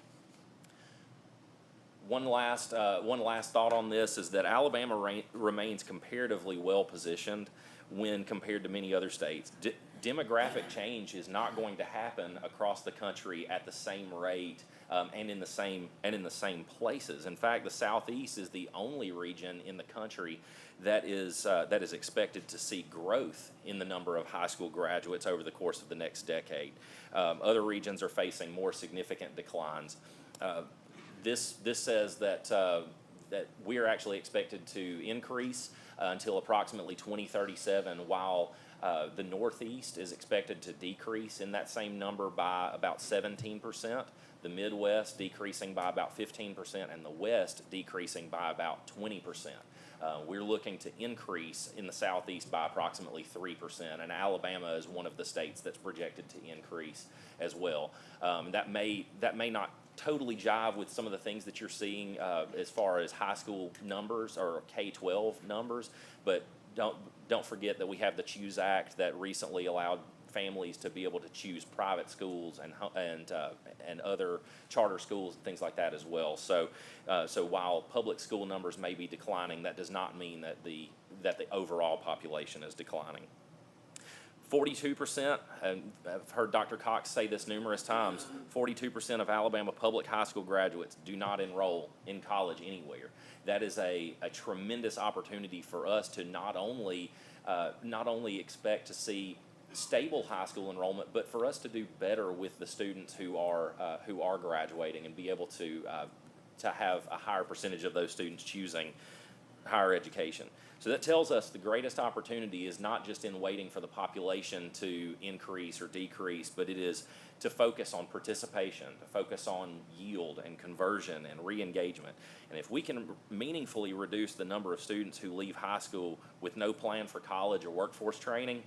One last thought on this is that Alabama remains comparatively well positioned when compared to many other states. Demographic change is not going to happen across the country at the same rate and in the same places. In fact, the Southeast is the only region in the country that is expected to see growth in the number of high school graduates over the course of the next decade. Other regions are facing more significant declines. This says that we are actually expected to increase until approximately 2037, while the Northeast is expected to decrease in that same number by about 17%, the Midwest decreasing by about 15%, and the West decreasing by about 20%. We're looking to increase in the Southeast by approximately 3%, and Alabama is one of the states that's projected to increase as well. That may not totally jive with some of the things that you're seeing as far as high school numbers or K-12 numbers, but don't forget that we have the Choose Act that recently allowed families to be able to choose private schools and other charter schools and things like that as well. So while public school numbers may be declining, that does not mean that the overall population is declining. 42%, and I've heard Dr. Cox say this numerous times, 42% of Alabama public high school graduates do not enroll in college anywhere. That is a tremendous opportunity for us to not only expect to see stable high school enrollment, but for us to do better with the students who are graduating and be able to have a higher percentage of those students choosing higher education. So that tells us the greatest opportunity is not just in waiting for the population to increase or decrease, but it is to focus on participation, to focus on yield and conversion and re-engagement. And if we can meaningfully reduce the number of students who leave high school with no plan for college or workforce training,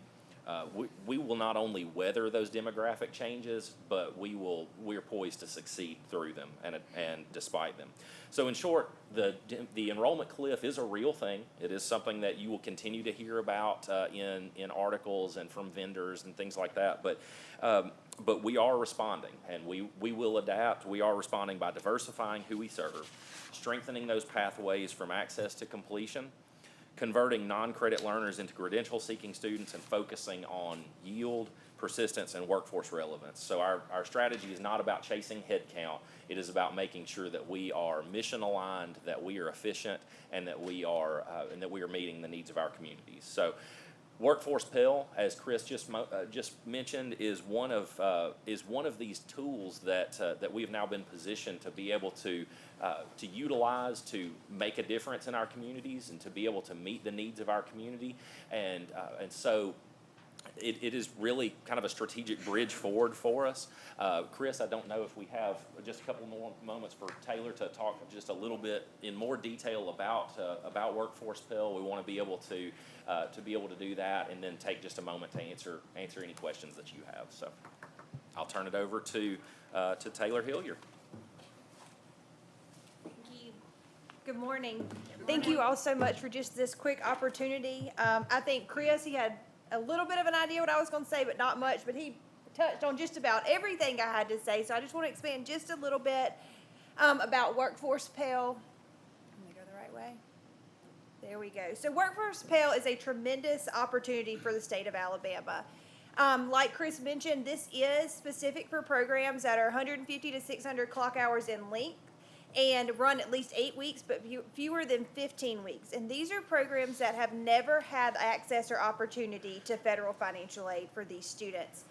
we will not only weather those demographic changes, but we're poised to succeed through them and despite them. So in short, the enrollment cliff is a real thing. It is something that you will continue to hear about in articles and from vendors and things like that. But we are responding, and we will adapt. We are responding by diversifying who we serve, strengthening those pathways from access to completion, converting non-credit learners into credential-seeking students, and focusing on yield, persistence, and workforce relevance. So our strategy is not about chasing headcount. It is about making sure that we are mission-aligned, that we are efficient, and that we are meeting the needs of our communities. So Workforce Pell, as Chris just mentioned, is one of these tools that we have now been positioned to be able to utilize to make a difference in our communities and to be able to meet the needs of our community, and so it is really kind of a strategic bridge forward for us. Chris, I don't know if we have just a couple more moments for Taylor to talk just a little bit in more detail about Workforce Pell. We want to be able to do that, and then take just a moment to answer any questions that you have. So I'll turn it over to Taylor Hillier. Good morning. Thank you all so much for just this quick opportunity. I think Chris, he had a little bit of an idea what I was going to say, but not much, but he touched on just about everything I had to say. So I just want to expand just a little bit about Workforce Pell. Let me go the right way. There we go. So Workforce Pell is a tremendous opportunity for the state of Alabama. Like Chris mentioned, this is specific for programs that are 150 to 600 clock hours in length and run at least 8 weeks, but fewer than 15 weeks. And these are programs that have never had access or opportunity to federal financial aid for these students.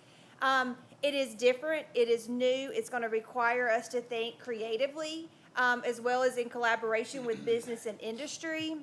It is different. It is new. It's going to require us to think creatively, as well as in collaboration with business and industry.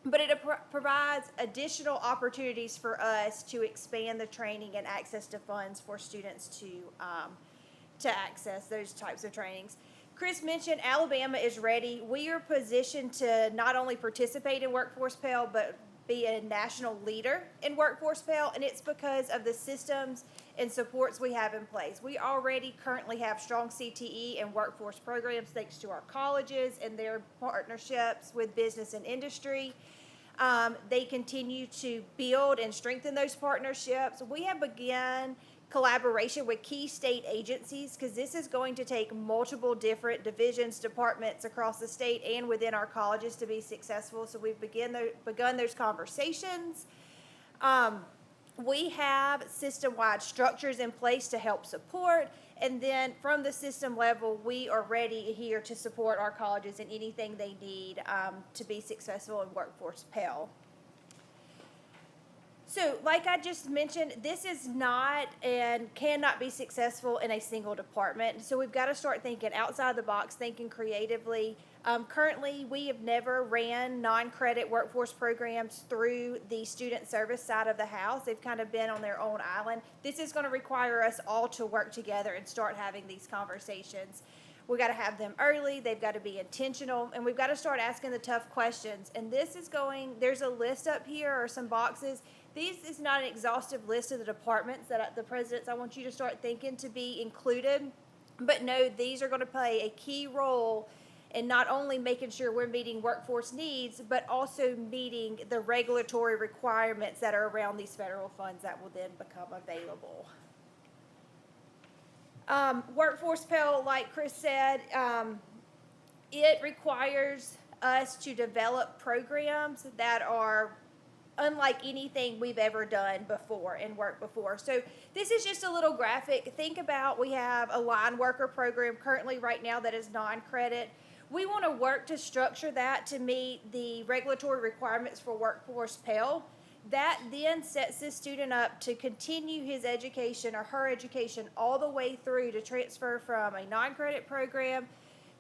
But it provides additional opportunities for us to expand the training and access to funds for students to access those types of trainings. Chris mentioned Alabama is ready. We are positioned to not only participate in Workforce Pell, but be a national leader in Workforce Pell, and it's because of the systems and supports we have in place. We already currently have strong CTE and workforce programs thanks to our colleges and their partnerships with business and industry. They continue to build and strengthen those partnerships. We have begun collaboration with key state agencies because this is going to take multiple different divisions, departments across the state and within our colleges to be successful. So we've begun those conversations. We have system-wide structures in place to help support, and then from the system level, we are ready here to support our colleges in anything they need to be successful in Workforce Pell. So, like I just mentioned, this is not and cannot be successful in a single department. So we've got to start thinking outside the box, thinking creatively. Currently, we have never ran non-credit workforce programs through the student service side of the house. They've kind of been on their own island. This is going to require us all to work together and start having these conversations. We've got to have them early. They've got to be intentional, and we've got to start asking the tough questions. And this is there's a list up here or some boxes. This is not an exhaustive list of the departments that the presidents I want you to start thinking to be included. But no, these are going to play a key role in not only making sure we're meeting workforce needs, but also meeting the regulatory requirements that are around these federal funds that will then become available. Workforce Pell, like Chris said, it requires us to develop programs that are unlike anything we've ever done before and worked before. So this is just a little graphic. Think about, we have a line worker program currently right now that is non-credit. We want to work to structure that to meet the regulatory requirements for Workforce Pell. That then sets this student up to continue his education or her education all the way through to transfer from a non-credit program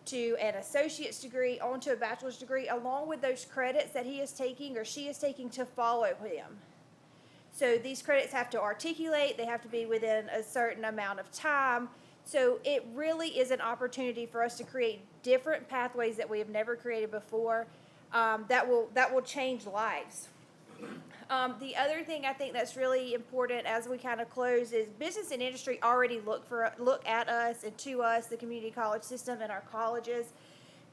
to an associate's degree onto a bachelor's degree, along with those credits that he is taking or she is taking to follow him. So these credits have to articulate, they have to be within a certain amount of time. So it really is an opportunity for us to create different pathways that we have never created before that will change lives. The other thing I think that's really important as we kind of close is business and industry already look at us and to us, the community college system and our colleges,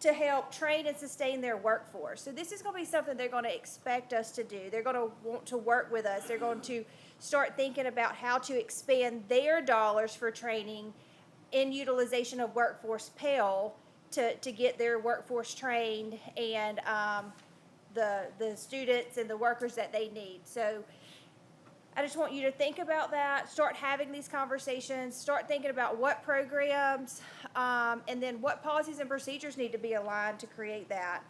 to help train and sustain their workforce. So this is going to be something they're going to expect us to do. They're going to want to work with us. They're going to start thinking about how to expand their dollars for training in utilization of Workforce Pell to get their workforce trained and the students and the workers that they need. So I just want you to think about that, start having these conversations, start thinking about what programs, and then what policies and procedures need to be aligned to create that.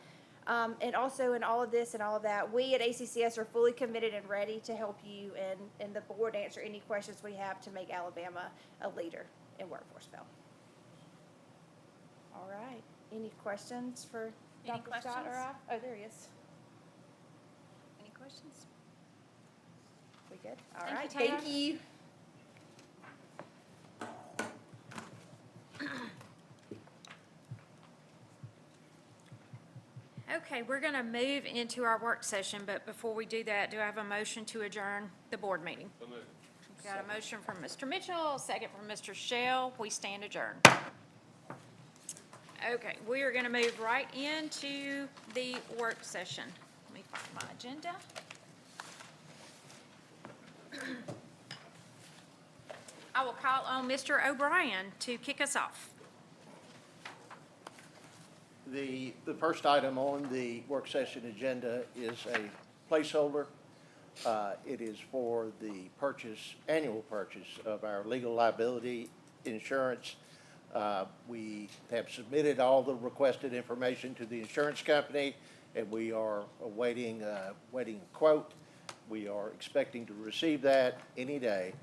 And also in all of this and all of that, we at ACCS are fully committed and ready to help you and the board answer any questions we have to make Alabama a leader in Workforce Pell. All right. Any questions for Any Dr. Scott or I? questions? Oh, there he is. Any questions? We good? All Thank you, right. Taylor. Thank you. Okay, we're going to move into our work session, but before we do that, do I have a motion to adjourn the board meeting? Got a motion from Mr. Mitchell, a second from Mr. Shell. We stand adjourned. Okay, we are going to move right into the work session. Let me find my agenda. I will call on Mr. O'Brien to kick us off. The first item on the work session agenda is a placeholder. It is for the annual purchase of our legal liability insurance. We have submitted all the requested information to the insurance company, and we are awaiting a quote. We are expecting to receive that any day,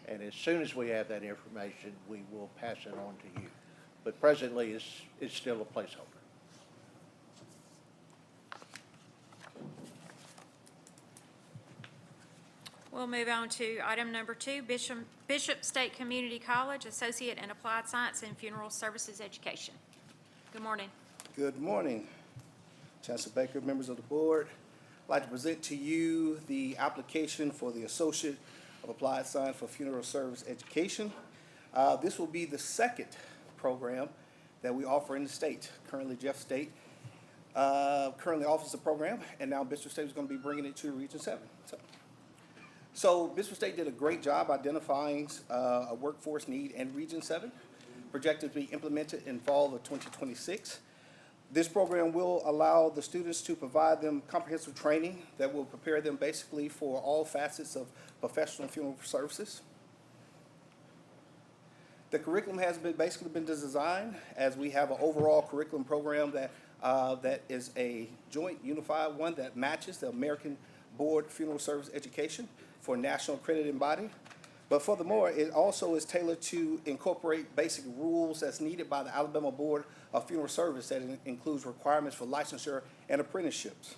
and as soon as we have that information, we will pass it on to you. But presently, it's still a placeholder. We'll move on to item number 2, Bishop State Community College Associate in Applied Science and Funeral Services Education. Good morning. Good morning, Chancellor Baker, members of the board. I'd like to present to you the application for the Associate of Applied Science for Funeral Service Education. This will be the second program that we offer in the state. Currently, Jeff State currently offers the program, and now Bishop State is going to be bringing it to Region 7. So Bishop State did a great job identifying a workforce need in Region 7, projected to be implemented in fall of 2026. This program will allow the students to provide them comprehensive training that will prepare them basically for all facets of professional funeral services. The curriculum has basically been designed as we have an overall curriculum program that is a joint unified one that matches the American Board Funeral Service Education for a national accredited body. But furthermore, it also is tailored to incorporate basic rules that's needed by the Alabama Board of Funeral Service that includes requirements for licensure and apprenticeships.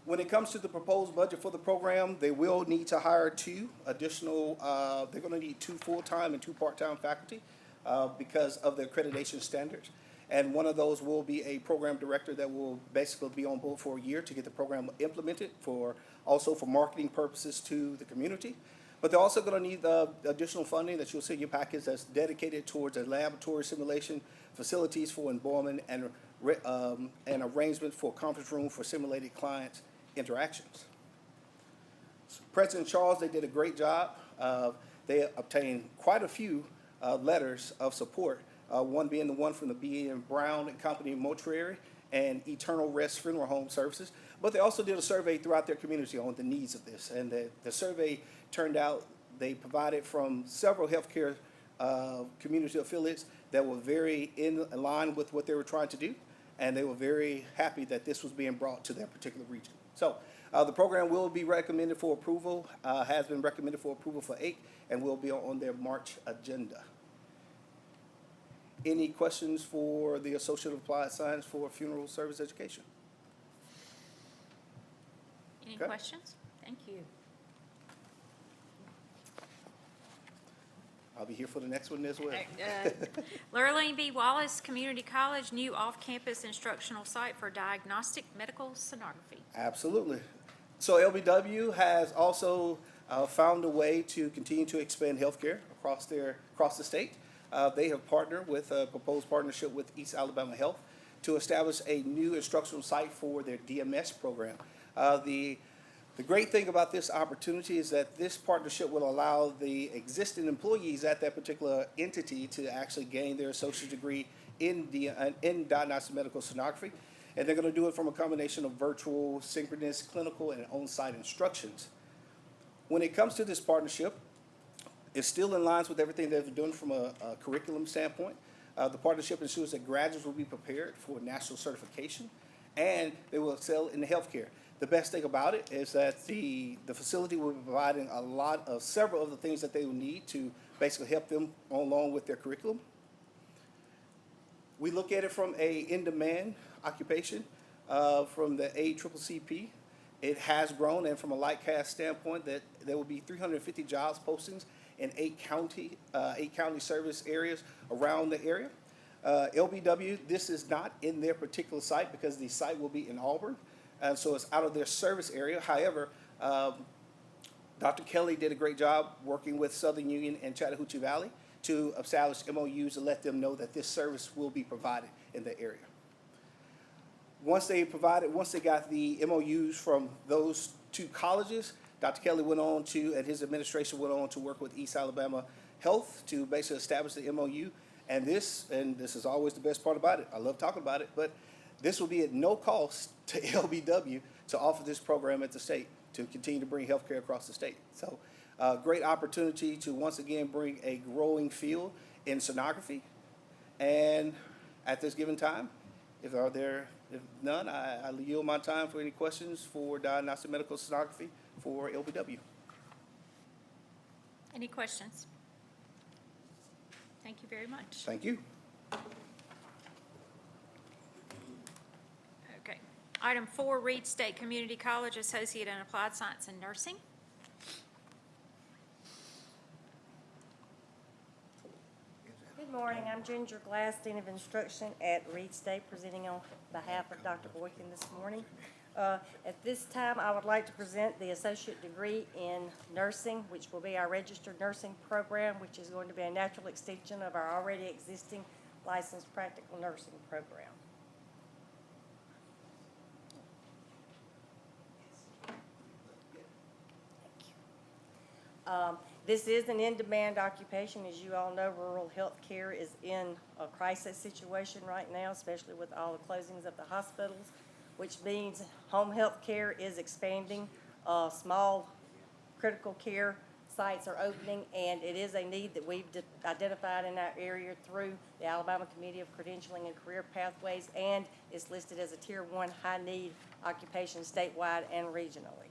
When it comes to the proposed budget for the program, they will need to hire 2 additional, they're going to need 2 full-time and 2 part-time faculty because of the accreditation standards. And one of those will be a program director that will basically be on board for a year to get the program implemented also for marketing purposes to the community. But they're also going to need additional funding that you'll see in your package that's dedicated towards a laboratory simulation, facilities for embalming, and arrangement for conference room for simulated client interactions. President Charles, they did a great job. They obtained quite a few letters of support. One being the one from the B.M. Brown and Company Mortuary and Eternal Rest Funeral Home Services. But they also did a survey throughout their community on the needs of this. And the survey turned out they provided from several healthcare community affiliates that were very in line with what they were trying to do. And they were very happy that this was being brought to their particular region. So the program will be recommended for approval, has been recommended for approval for ACE, and will be on their March agenda. Any questions for the Associate of Applied Science for Funeral Service Education? Any Okay. questions? Thank you. I'll be here for the next one as well. Lurleen B. Wallace Community College, new off-campus instructional site for diagnostic medical sonography. Absolutely. So LBW has also found a way to continue to expand healthcare across the state. They have partnered with a proposed partnership with East Alabama Health to establish a new instructional site for their DMS program. The great thing about this opportunity is that this partnership will allow the existing employees at that particular entity to actually gain their associate degree in diagnostic medical sonography. And they're going to do it from a combination of virtual, synchronous, clinical, and on-site instructions. When it comes to this partnership, it's still in line with everything they've been doing from a curriculum standpoint. The partnership ensures that graduates will be prepared for national certification, and they will excel in healthcare. The best thing about it is that the facility will be providing several of the things that they will need to basically help them along with their curriculum. We look at it from a in-demand occupation from the ACCP. It has grown, and from a light cast standpoint, that there will be 350 jobs postings in 8 county service areas around the area. LBW, this is not in their particular site because the site will be in Auburn, and so it's out of their service area. However, Dr. Kelly did a great job working with Southern Union and Chattahoochee Valley to establish MOUs and let them know that this service will be provided in the area. Once they got the MOUs from those two colleges, Dr. Kelly went on to, and his administration went on to work with East Alabama Health to basically establish the MOU. And this is always the best part about it, I love talking about it, but this will be at no cost to LBW to offer this program at the state, to continue to bring healthcare across the state. So, great opportunity to once again bring a growing field in sonography. And at this given time, if none, I yield my time for any questions for diagnostic medical sonography for LBW. Any questions? Thank you very much. Thank you. Okay. Item 4, Reed State Community College Associate in Applied Science and Nursing. Good morning, I'm Ginger Glass, Dean of Instruction at Reed State, presenting on behalf of Dr. Boykin this morning. At this time, I would like to present the associate degree in nursing, which will be our registered nursing program, which is going to be a natural extension of our already existing licensed practical nursing program. This is an in-demand occupation. As you all know, rural health care is in a crisis situation right now, especially with all the closings of the hospitals, which means home health care is expanding. Small critical care sites are opening, and it is a need that we've identified in our area through the Alabama Committee of Credentialing and Career Pathways, and it's listed as a Tier 1 high-need occupation statewide and regionally.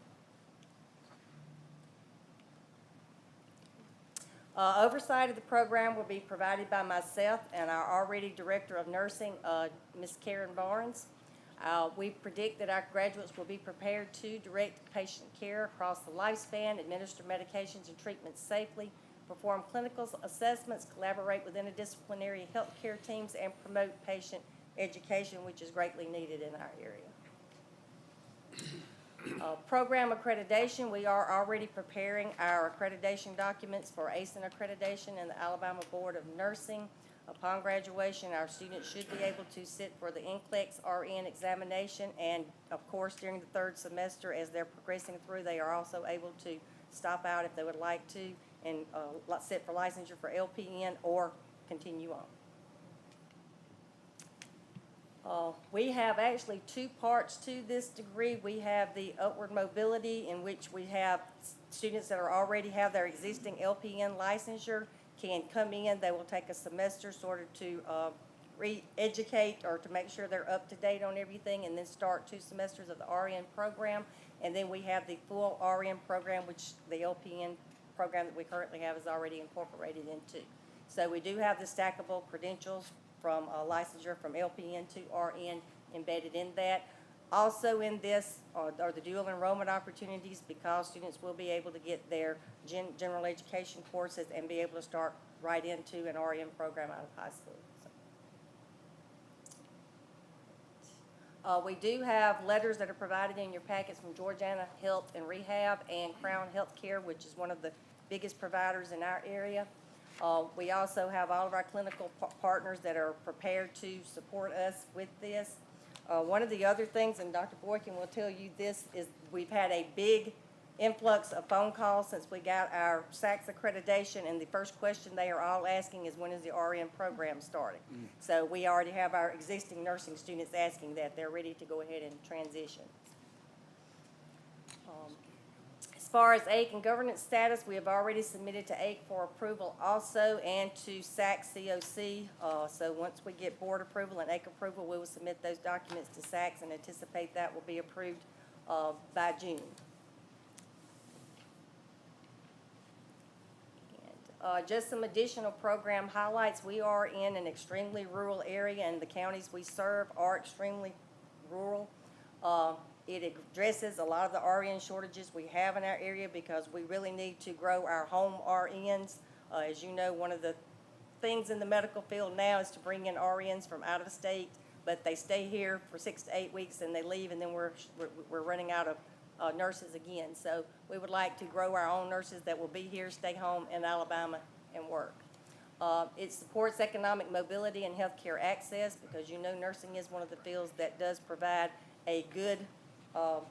Oversight of the program will be provided by myself and our already Director of Nursing, Ms. Karen Barnes. We predict that our graduates will be prepared to direct patient care across the lifespan, administer medications and treatments safely, perform clinical assessments, collaborate with interdisciplinary healthcare teams, and promote patient education, which is greatly needed in our area. Program accreditation, we are already preparing our accreditation documents for ACCS accreditation and the Alabama Board of Nursing. Upon graduation, our students should be able to sit for the NCLEX RN examination, and of course, during the third semester, as they're progressing through, they are also able to stop out if they would like to and sit for licensure for LPN or continue on. We have actually two parts to this degree. We have the upward mobility, in which we have students that already have their existing LPN licensure can come in. They will take a semester sort of to re-educate or to make sure they're up to date on everything, and then start 2 semesters of the RN program. And then we have the full RN program, which the LPN program that we currently have is already incorporated into. So we do have the stackable credentials from licensure from LPN to RN embedded in that. Also in this are the dual enrollment opportunities, because students will be able to get their general education courses and be able to start right into an RN program out of high school. We do have letters that are provided in your packets from Georgiana Health and Rehab and Crown Healthcare, which is one of the biggest providers in our area. We also have all of our clinical partners that are prepared to support us with this. One of the other things, and Dr. Boykin will tell you this, is we've had a big influx of phone calls since we got our ACCS accreditation, and the first question they are all asking is, when is the RN program starting? So we already have our existing nursing students asking that. They're ready to go ahead and transition. As far as AIC and governance status, we have already submitted to AIC for approval also, and to SACS COC. So once we get board approval and AIC approval, we will submit those documents to SACS and anticipate that will be approved by June. And just some additional program highlights. We are in an extremely rural area, and the counties we serve are extremely rural. It addresses a lot of the RN shortages we have in our area, because we really need to grow our home RNs. As you know, one of the things in the medical field now is to bring in RNs from out of state, but they stay here for 6 to 8 weeks and they leave, and then we're running out of nurses again. So we would like to grow our own nurses that will be here, stay home in Alabama, and work. It supports economic mobility and healthcare access, because you know nursing is one of the fields that does provide a good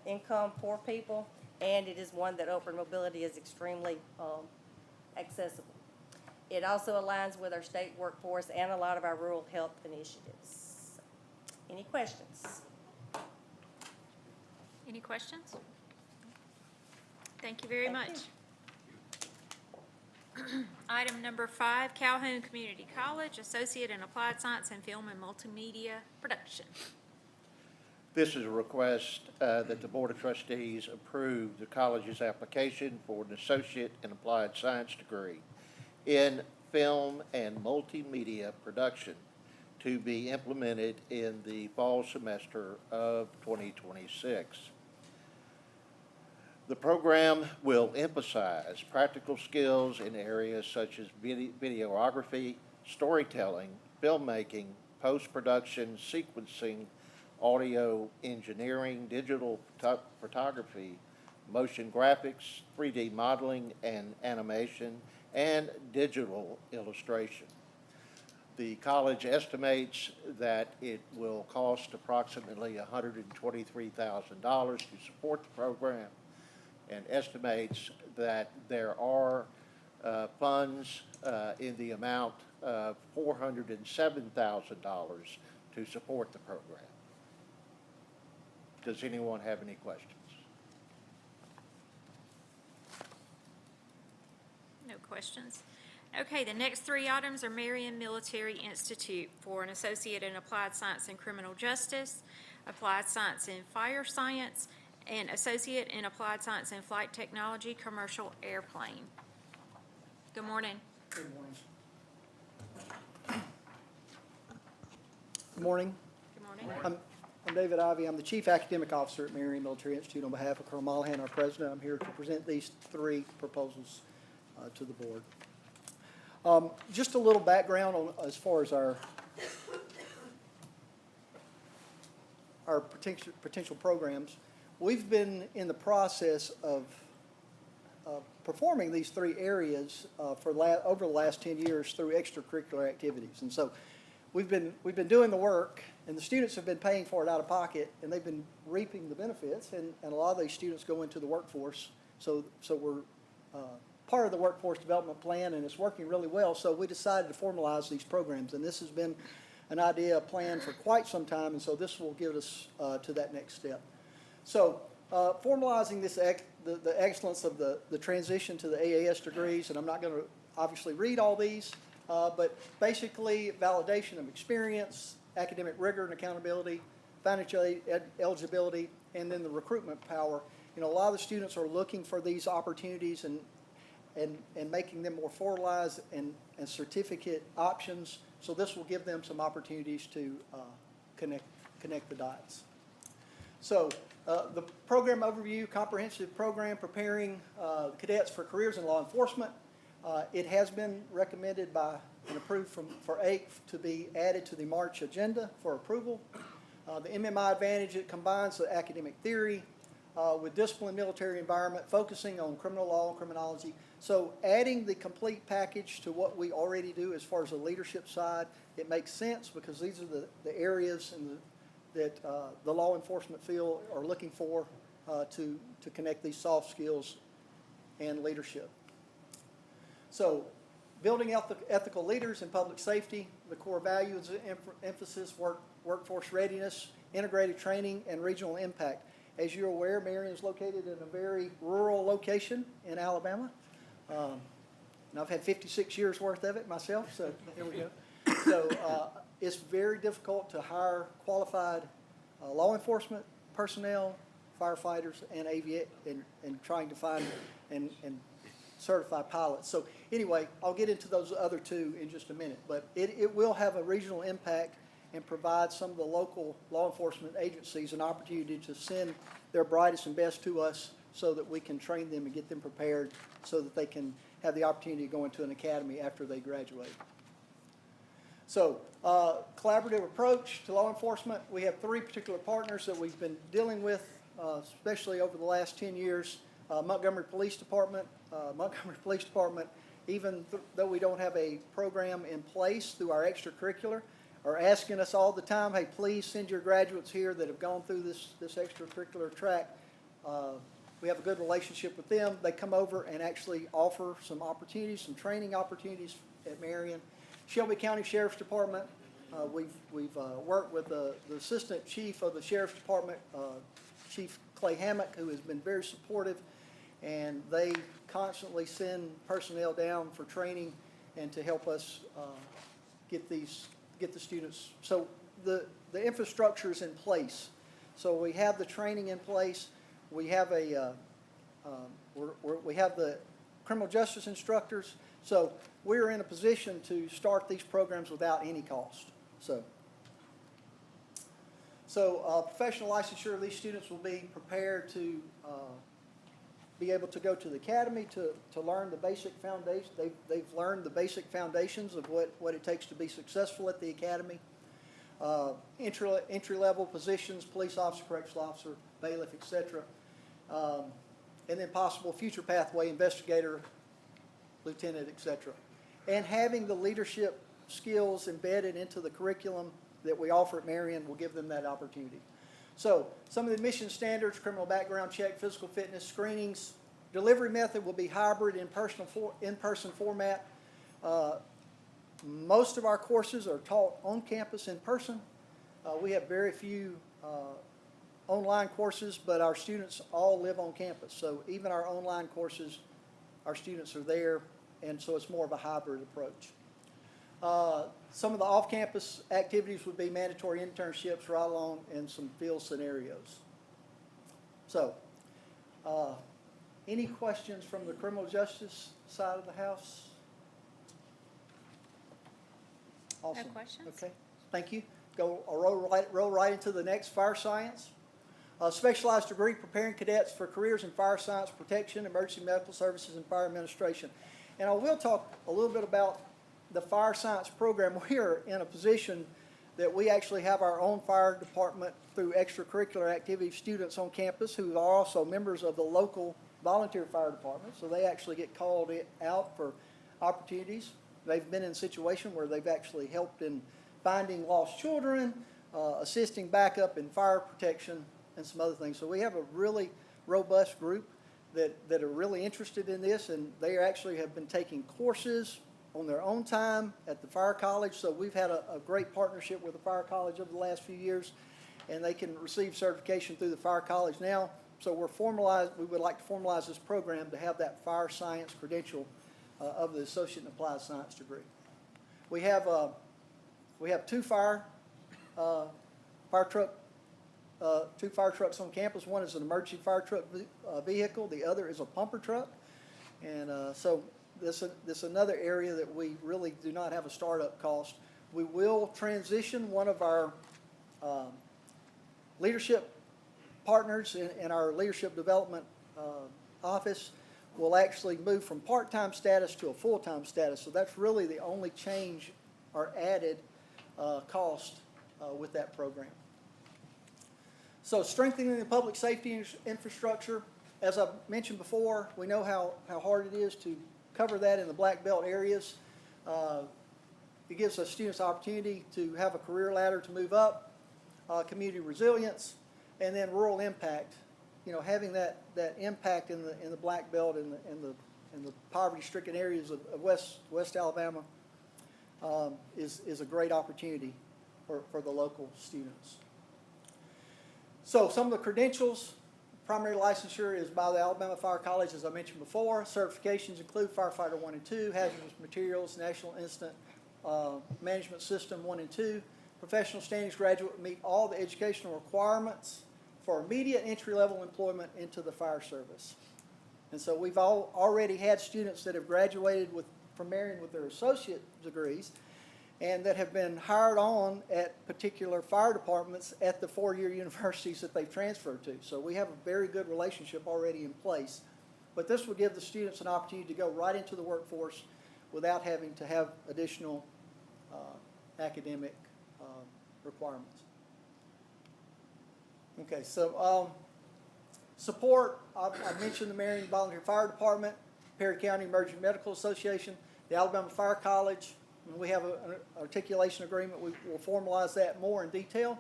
income for people, and it is one that upward mobility is extremely accessible. It also aligns with our state workforce and a lot of our rural health initiatives. Any questions? Any questions? Thank you very much. Item number 5, Calhoun Community College, Associate in Applied Science in Film and Multimedia Production. This is a request that the Board of Trustees approve the college's application for an Associate in Applied Science degree in film and multimedia production to be implemented in the fall semester of 2026. The program will emphasize practical skills in areas such as videography, storytelling, filmmaking, post-production, sequencing, audio engineering, digital photography, motion graphics, 3D modeling and animation, and digital illustration. The college estimates that it will cost approximately $123,000 to support the program, and estimates that there are funds in the amount of $407,000 to support the program. Does anyone have any questions? No questions. Okay, the next 3 items are Marion Military Institute for an Associate in Applied Science in Criminal Justice, Applied Science in Fire Science, and Associate in Applied Science in Flight Technology, Commercial Airplane. Good morning. Good morning. Good morning. Good morning. I'm David Ivey. I'm the Chief Academic Officer at Marion Military Institute. On behalf of Colonel Mollahan, our president, I'm here to present these 3 proposals to the board. Just a little background on as far as our potential programs. We've been in the process of performing these 3 areas over the last 10 years through extracurricular activities. And so we've been doing the work, and the students have been paying for it out of pocket, and they've been reaping the benefits, and a lot of these students go into the workforce. So we're part of the workforce development plan, and it's working really well. So we decided to formalize these programs, and this has been an idea, a plan for quite some time, and so this will get us to that next step. So formalizing this the excellence of the transition to the AAS degrees, and I'm not going to obviously read all these, but basically validation of experience, academic rigor and accountability, financial eligibility, and then the recruitment power. You know, a lot of the students are looking for these opportunities and making them more formalized and certificate options. So this will give them some opportunities to connect the dots. So the program overview, comprehensive program preparing cadets for careers in law enforcement. It has been recommended by and approved for AIC to be added to the March agenda for approval. The MMI Advantage, it combines the academic theory with disciplined military environment, focusing on criminal law and criminology. So adding the complete package to what we already do as far as the leadership side, it makes sense because these are the areas that the law enforcement field are looking for to connect these soft skills and leadership. So building out the ethical leaders in public safety, the core values emphasis, workforce readiness, integrated training, and regional impact. As you're aware, Marion is located in a very rural location in Alabama. And I've had 56 years worth of it myself, so here we go. So it's very difficult to hire qualified law enforcement personnel, firefighters, and trying to find and certify pilots. So anyway, I'll get into those other 2 in just a minute, but it will have a regional impact and provide some of the local law enforcement agencies an opportunity to send their brightest and best to us so that we can train them and get them prepared so that they can have the opportunity to go into an academy after they graduate. So collaborative approach to law enforcement. We have 3 particular partners that we've been dealing with, especially over the last 10 years. Montgomery Police Department even though we don't have a program in place through our extracurricular, are asking us all the time, hey, please send your graduates here that have gone through this extracurricular track. We have a good relationship with them. They come over and actually offer some opportunities, some training opportunities at Marion. Shelby County Sheriff's Department, we've worked with the Assistant Chief of the Sheriff's Department, Chief Clay Hammock, who has been very supportive, and they constantly send personnel down for training and to help us get the students. So the infrastructure is in place. So we have the training in place. We have we have the criminal justice instructors. So we're in a position to start these programs without any cost. So professional licensure, these students will be prepared to be able to go to the academy to learn the basic foundation. They've learned the basic foundations of what it takes to be successful at the academy. Entry-level positions, police officer, correctional officer, bailiff, etc. And then possible future pathway, investigator, lieutenant, etc. And having the leadership skills embedded into the curriculum that we offer at Marion will give them that opportunity. So some of the admission standards: criminal background check, physical fitness screenings. Delivery method will be hybrid, in-person format. Most of our courses are taught on campus in person. We have very few online courses, but our students all live on campus. So even our online courses, our students are there, and so it's more of a hybrid approach. Some of the off-campus activities would be mandatory internships, ride-along, and some field scenarios. So, any questions from the criminal justice side of the house? Awesome. No questions? Okay, thank you. Roll right into the next, fire science. Specialized degree preparing cadets for careers in fire science, protection, emergency medical services, and fire administration. And I will talk a little bit about the fire science program. We are in a position that we actually have our own fire department through extracurricular activity students on campus who are also members of the local volunteer fire department. So they actually get called out for opportunities. They've been in a situation where they've actually helped in finding lost children, assisting backup in fire protection, and some other things. So we have a really robust group that are really interested in this, and they actually have been taking courses on their own time at the fire college. So we've had a great partnership with the fire college over the last few years, and they can receive certification through the fire college now. So we would like to formalize this program to have that fire science credential of the associate in applied science degree. We have two fire trucks on campus. One is an emergency fire truck vehicle. The other is a pumper truck. And so this is another area that we really do not have a startup cost. We will transition one of our leadership partners in our leadership development office. Will actually move from part-time status to a full-time status. So that's really the only change or added cost with that program. So strengthening the public safety infrastructure. As I mentioned before, we know how hard it is to cover that in the black belt areas. It gives us students opportunity to have a career ladder to move up, community resilience, and then rural impact. You know, having that impact in the black belt and the poverty-stricken areas of West Alabama is a great opportunity for the local students. So some of the credentials: primary licensure is by the Alabama Fire College, as I mentioned before. Certifications include Firefighter 1 and 2, Hazardous Materials, National Incident Management System 1 and 2. Professional standings graduate meet all the educational requirements for immediate entry-level employment into the fire service. And so we've already had students that have graduated from Marion with their associate degrees and that have been hired on at particular fire departments at the four-year universities that they've transferred to. So we have a very good relationship already in place. But this will give the students an opportunity to go right into the workforce without having to have additional academic requirements. Okay, so support, I mentioned the Marion Volunteer Fire Department. Perry County Emergency Medical Association, the Alabama Fire College. And we have an articulation agreement. We will formalize that more in detail.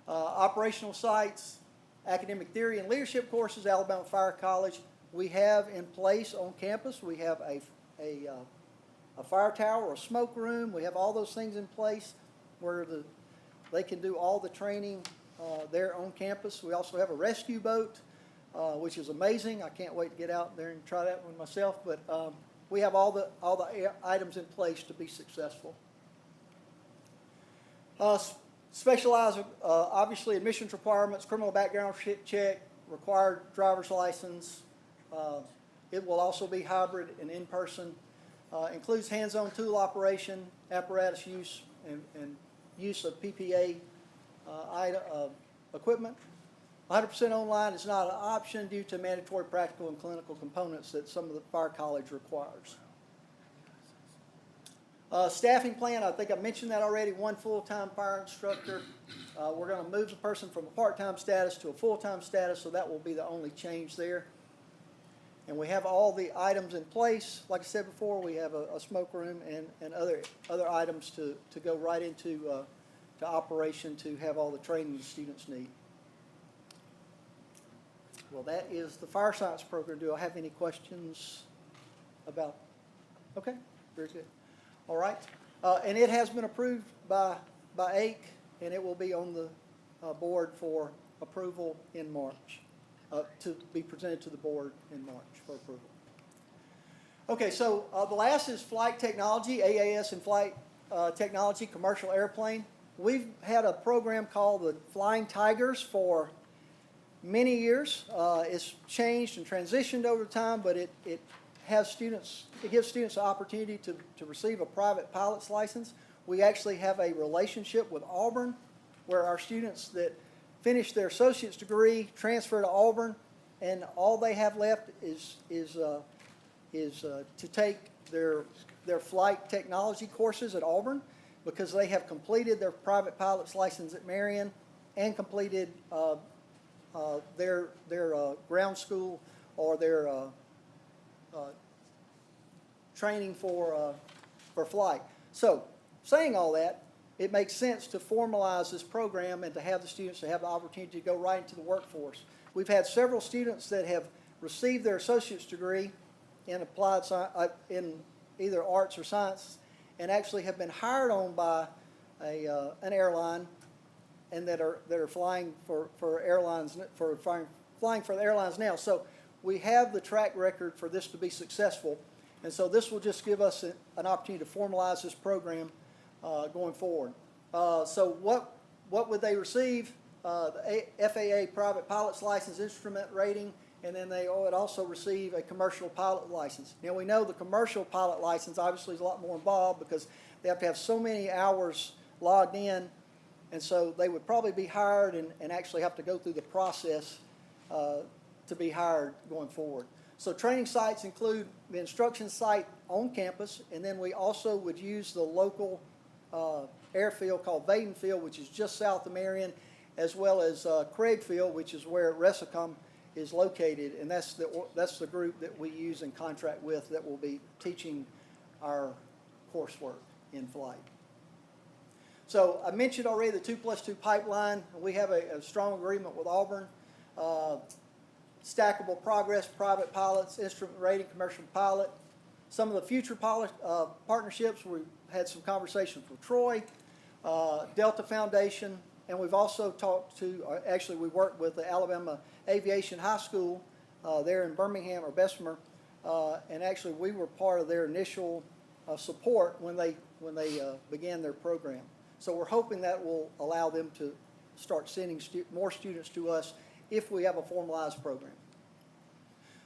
Operational sites, academic theory and leadership courses, Alabama Fire College. We have in place on campus, we have a fire tower or a smoke room. We have all those things in place where they can do all the training there on campus. We also have a rescue boat, which is amazing. I can't wait to get out there and try that one myself. But we have all the items in place to be successful. Specialized, obviously, admissions requirements, criminal background check, required driver's license. It will also be hybrid and in-person. Includes hands-on tool operation, apparatus use, and use of PPA equipment. 100% online is not an option due to mandatory practical and clinical components that some of the fire college requires. Staffing plan, I think I mentioned that already, 1 full-time fire instructor. We're going to move the person from a part-time status to a full-time status, so that will be the only change there. And we have all the items in place. Like I said before, we have a smoke room and other items to go right into to operation to have all the training the students need. Well, that is the fire science program. Do I have any questions about? Okay, very good. All right, and it has been approved by ACCS, and it will be on the board for approval in March, to be presented to the board in March for approval. Okay, so the last is flight technology, AAS and flight technology, commercial airplane. We've had a program called the Flying Tigers for many years. It's changed and transitioned over time, but it gives students the opportunity to receive a private pilot's license. We actually have a relationship with Auburn where our students that finish their associate's degree transfer to Auburn, and all they have left is to take their flight technology courses at Auburn, because they have completed their private pilot's license at Marion and completed their ground school or their training for flight. So, saying all that, it makes sense to formalize this program and to have the students to have the opportunity to go right into the workforce. We've had several students that have received their associate's degree in applied science, in either arts or science, and actually have been hired on by an airline, and that are flying for airlines flying for the airlines now. So we have the track record for this to be successful, and so this will just give us an opportunity to formalize this program going forward. So what would they receive? The FAA private pilot's license instrument rating, and then they would also receive a commercial pilot license. Now we know the commercial pilot license obviously is a lot more involved because they have to have so many hours logged in, and so they would probably be hired and actually have to go through the process to be hired going forward. So training sites include the instruction site on campus, and then we also would use the local airfield called Vaden Field, which is just south of Marion, as well as Craig Field, which is where Resicom is located, and that's the group that we use and contract with that will be teaching our coursework in flight. So I mentioned already the 2+2 pipeline. We have a strong agreement with Auburn. Stackable progress, private pilots, instrument rating, commercial pilot. Some of the future partnerships, we had some conversations with Troy, Delta Foundation, and we've also talked to, actually we worked with the Alabama Aviation High School there in Birmingham or Bessemer, and actually we were part of their initial support when they began their program. So we're hoping that will allow them to start sending more students to us if we have a formalized program.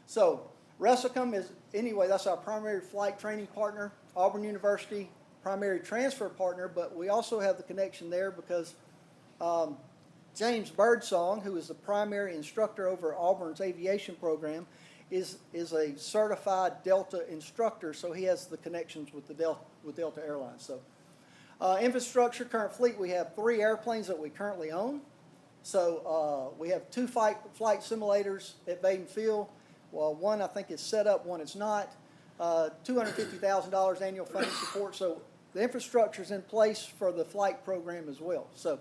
So Resicom is, anyway, that's our primary flight training partner. Auburn University, primary transfer partner, but we also have the connection there because James Birdsong, who is the primary instructor over Auburn's aviation program, is a certified Delta instructor, so he has the connections with Delta Airlines. So infrastructure, current fleet, we have 3 airplanes that we currently own. So we have 2 flight simulators at Vaden Field. Well, one I think is set up, one is not. $250,000 annual funding support. So the infrastructure is in place for the flight program as well. So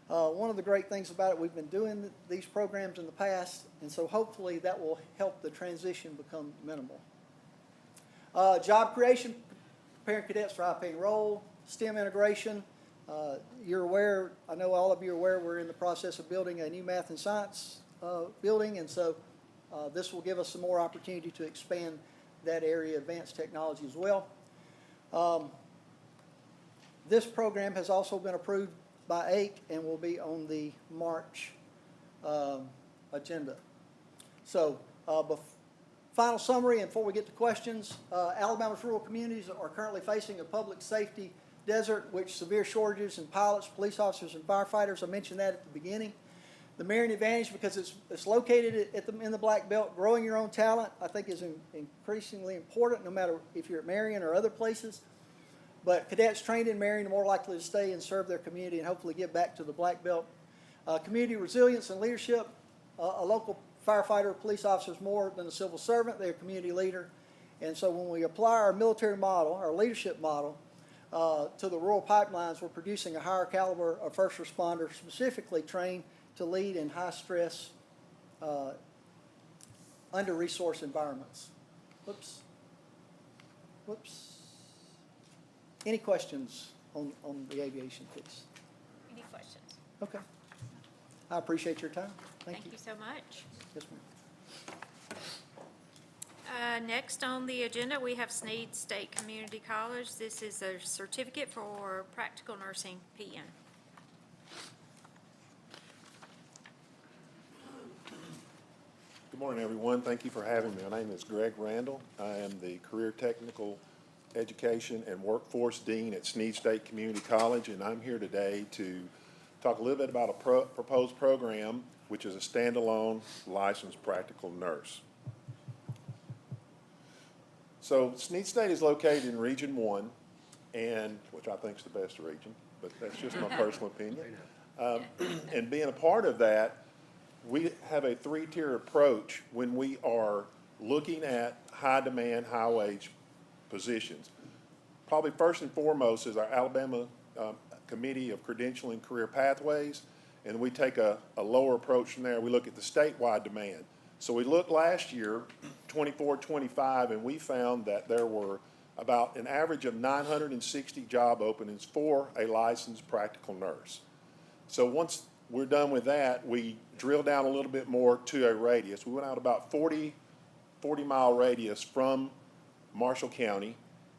one of the great things about it, we've been doing these programs in the past, and so hopefully that will help the transition become minimal. Job creation, preparing cadets for high-paying role, STEM integration. You're aware, I know all of you are aware, we're in the process of building a new math and science building, and so this will give us some more opportunity to expand that area, advanced technology as well. This program has also been approved by ACE and will be on the March agenda. So final summary, and before we get to questions, Alabama's rural communities are currently facing a public safety desert, which severe shortages in pilots, police officers, and firefighters. I mentioned that at the beginning. The Marion Advantage, because it's located in the Black Belt, growing your own talent, I think is increasingly important, no matter if you're at Marion or other places. But cadets trained in Marion are more likely to stay and serve their community and hopefully give back to the Black Belt. Community resilience and leadership. A local firefighter or police officer is more than a civil servant. They're a community leader. And so when we apply our military model, our leadership model, to the rural pipelines, we're producing a higher caliber of first responders specifically trained to lead in high-stress, under-resourced environments. Whoops. Any questions on the aviation piece? Any questions? Okay. I appreciate your time. Thank you. Thank you so much. Yes, ma'am. Next on the agenda, we have Snead State Community College. This is a certificate for practical nursing PN. Good morning, everyone. Thank you for having me. My name is Greg Randall. I am the Career Technical Education and Workforce Dean at Snead State Community College, and I'm here today to talk a little bit about a proposed program, which is a standalone licensed practical nurse. So Snead State is located in Region 1, and which I think is the best region, but that's just my personal opinion. And being a part of that, we have a three-tier approach when we are looking at high-demand, high-wage positions. Probably first and foremost is our Alabama Committee of Credentialing Career Pathways, and we take a lower approach from there. We look at the statewide demand. So we looked last year, 24-25, and we found that there were about an average of 960 job openings for a licensed practical nurse. So once we're done with that, we drill down a little bit more to a radius. We went out about 40-mile radius from Marshall County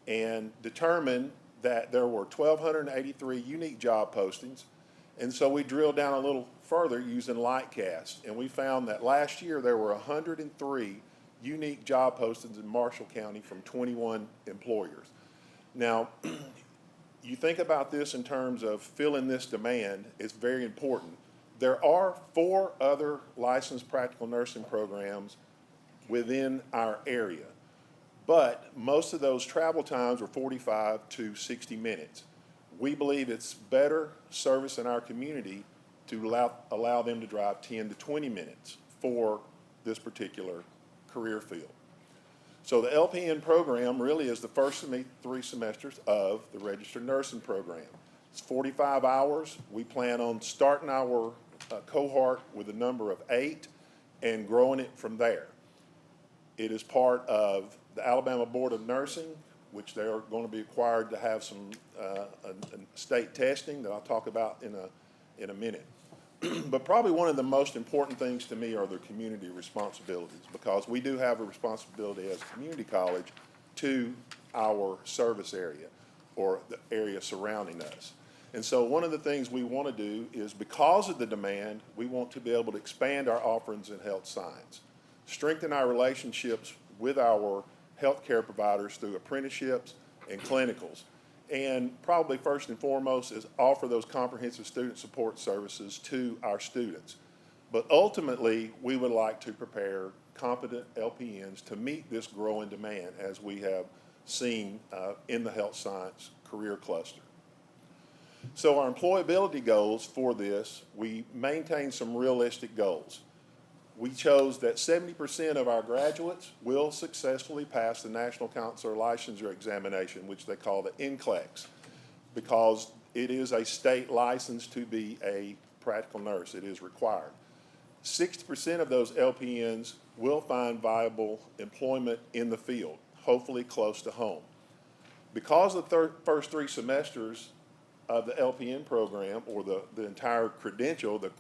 and determined that there were 1,283 unique job postings. And so we drilled down a little further using Lightcast, and we found that last year there were 103 unique job postings in Marshall County from 21 employers. Now, you think about this in terms of filling this demand, it's very important. There are 4 other licensed practical nursing programs within our area, but most of those travel times were 45 to 60 minutes. We believe it's better service in our community to allow them to drive 10 to 20 minutes for this particular career field. So the LPN program really is the first 3 semesters of the registered nursing program. It's 45 hours. We plan on starting our cohort with a number of 8 and growing it from there. It is part of the Alabama Board of Nursing, which they are going to be required to have some state testing that I'll talk about in a minute. But probably one of the most important things to me are their community responsibilities, because we do have a responsibility as a community college to our service area or the area surrounding us. And so one of the things we want to do is, because of the demand, we want to be able to expand our offerings in health science, strengthen our relationships with our healthcare providers through apprenticeships and clinicals, and probably first and foremost is offer those comprehensive student support services to our students. But ultimately, we would like to prepare competent LPNs to meet this growing demand, as we have seen in the health science career cluster. So our employability goals for this, we maintain some realistic goals. we chose that 70% of our graduates will successfully pass the National Counselor Licensure Examination, which they call the NCLEX, because it is a state license to be a practical nurse. It is required. 60% of those LPNs will find viable employment in the field, hopefully close to home. Because the first 3 semesters of the LPN program, or the entire credential, the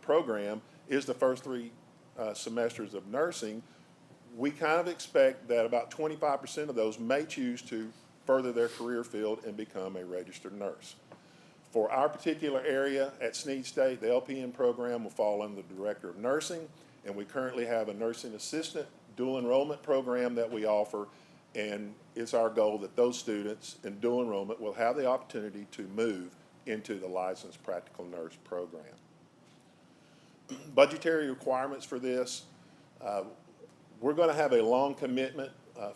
program, is the first 3 semesters of nursing, we kind of expect that about 25% of those may choose to further their career field and become a registered nurse. For our particular area at Snead State, the LPN program will fall under the Director of Nursing, and we currently have a nursing assistant dual enrollment program that we offer, and it's our goal that those students in dual enrollment will have the opportunity to move into the licensed practical nurse program. Budgetary requirements for this, we're going to have a long commitment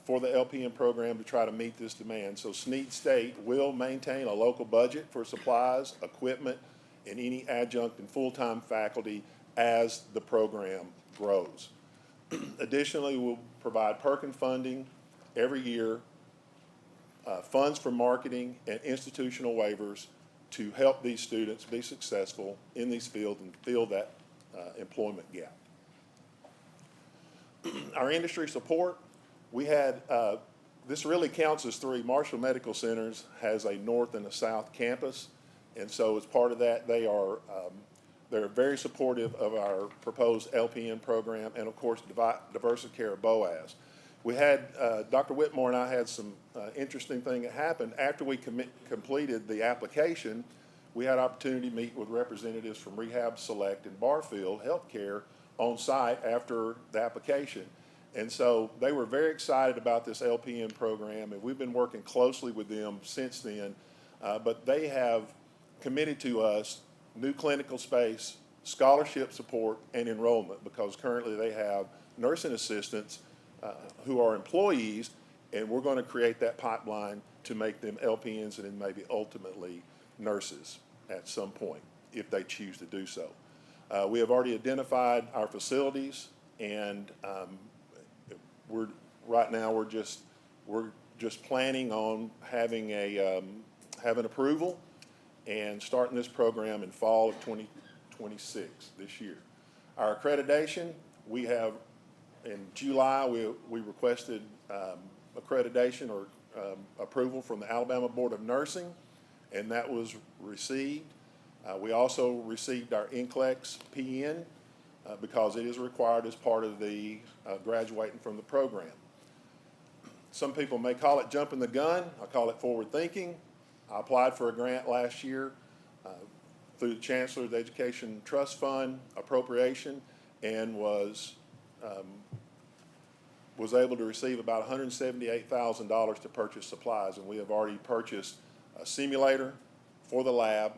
for the LPN program to try to meet this demand. So Snead State will maintain a local budget for supplies, equipment, and any adjunct and full-time faculty as the program grows. Additionally, we'll provide Perkin funding every year, funds for marketing and institutional waivers to help these students be successful in these fields and fill that employment gap. Our industry support, we had, this really counts as 3. Marshall Medical Centers has a north and a south campus, and so as part of that, they're very supportive of our proposed LPN program, and of course, Diversicare BOAS. We had, Dr. Whitmore and I had some interesting thing that happened. After we completed the application, we had opportunity to meet with representatives from Rehab Select and Barfield Healthcare on site after the application. And so they were very excited about this LPN program, and we've been working closely with them since then. But they have committed to us new clinical space, scholarship support, and enrollment, because currently they have nursing assistants who are employees, and we're going to create that pipeline to make them LPNs and then maybe ultimately nurses at some point, if they choose to do so. We have already identified our facilities, and right now we're just planning on having have an approval and starting this program in fall of 2026 this year. Our accreditation, we have in July we requested accreditation or approval from the Alabama Board of Nursing, and that was received. We also received our NCLEX PN because it is required as part of the graduating from the program. Some people may call it jumping the gun. I call it forward thinking. I applied for a grant last year through the Chancellor's Education Trust Fund appropriation, and was able to receive about $178,000 to purchase supplies, and we have already purchased a simulator for the lab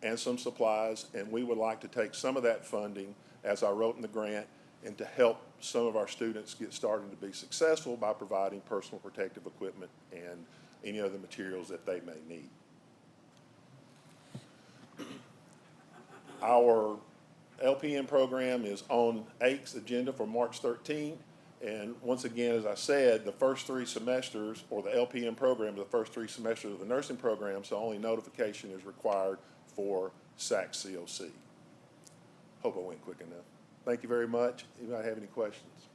and some supplies, and we would like to take some of that funding, as I wrote in the grant, and to help some of our students get started to be successful by providing personal protective equipment and any other materials that they may need. Our LPN program is on ACCS agenda for March 13th. And once again, as I said, the first 3 semesters, or the LPN program, the first 3 semesters of the nursing program, so only notification is required for SACCS. Hope I went quick enough. Thank you very much. Anybody have any questions?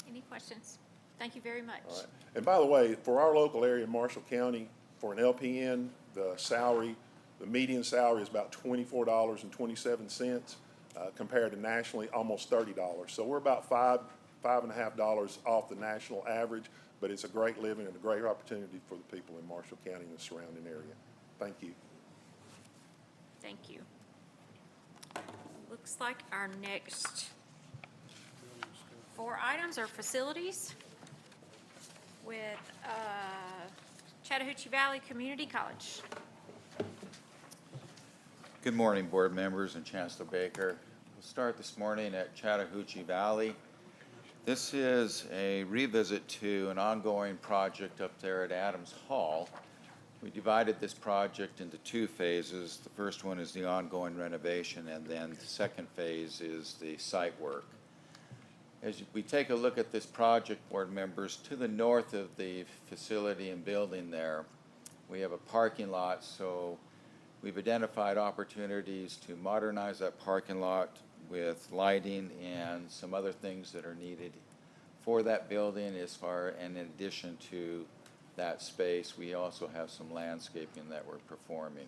Any questions? Thank you very much. All right. And by the way, for our local area in Marshall County, for an LPN, the median salary is about $24.27, compared to nationally almost $30. So we're about $5.50 off the national average, but it's a great living and a great opportunity for the people in Marshall County and the surrounding area. Thank you. Thank you. Looks like our next 4 items are facilities with Chattahoochee Valley Community College. Good morning, board members and Chancellor Baker. We'll start this morning at Chattahoochee Valley. This is a revisit to an ongoing project up there at Adams Hall. We divided this project into two phases. The first one is the ongoing renovation, and then the second phase is the site work. As we take a look at this project, board members, to the north of the facility and building there, we have a parking lot, so we've identified opportunities to modernize that parking lot with lighting and some other things that are needed for that building and in addition to that space, we also have some landscaping that we're performing.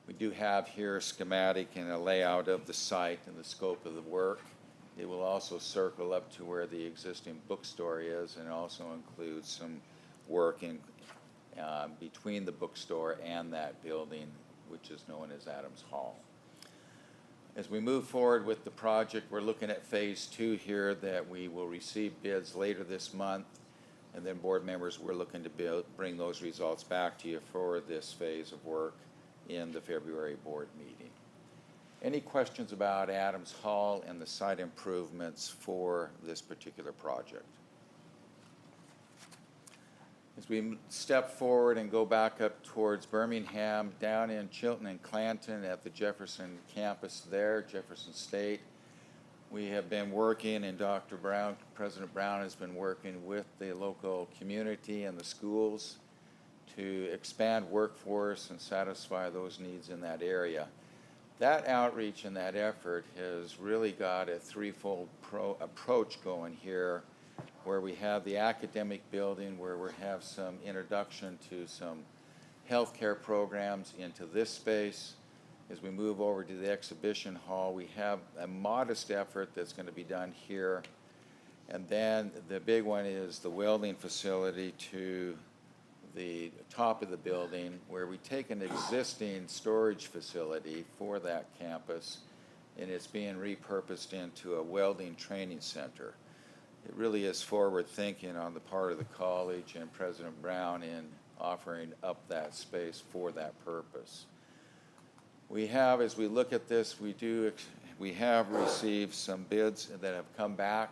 We do have here a schematic and a layout of the site and the scope of the work. It will also circle up to where the existing bookstore is and also include some work in between the bookstore and that building, which is known as Adams Hall. As we move forward with the project, we're looking at phase 2 here that we will receive bids later this month. And then board members, we're looking to bring those results back to you for this phase of work in the February board meeting. Any questions about Adams Hall and the site improvements for this particular project? As we step forward and go back up towards Birmingham, down in Chilton and Clanton at the Jefferson campus there, Jefferson State, we have been working, and Dr. Brown, President Brown has been working with the local community and the schools to expand workforce and satisfy those needs in that area. That outreach and that effort has really got a threefold approach going here, where we have the academic building, where we have some introduction to some healthcare programs into this space. As we move over to the exhibition hall, we have a modest effort that's going to be done here. And then the big one is the welding facility to the top of the building, where we take an existing storage facility for that campus, and it's being repurposed into a welding training center. It really is forward thinking on the part of the college and President Brown in offering up that space for that purpose. We have, as we look at this, we have received some bids that have come back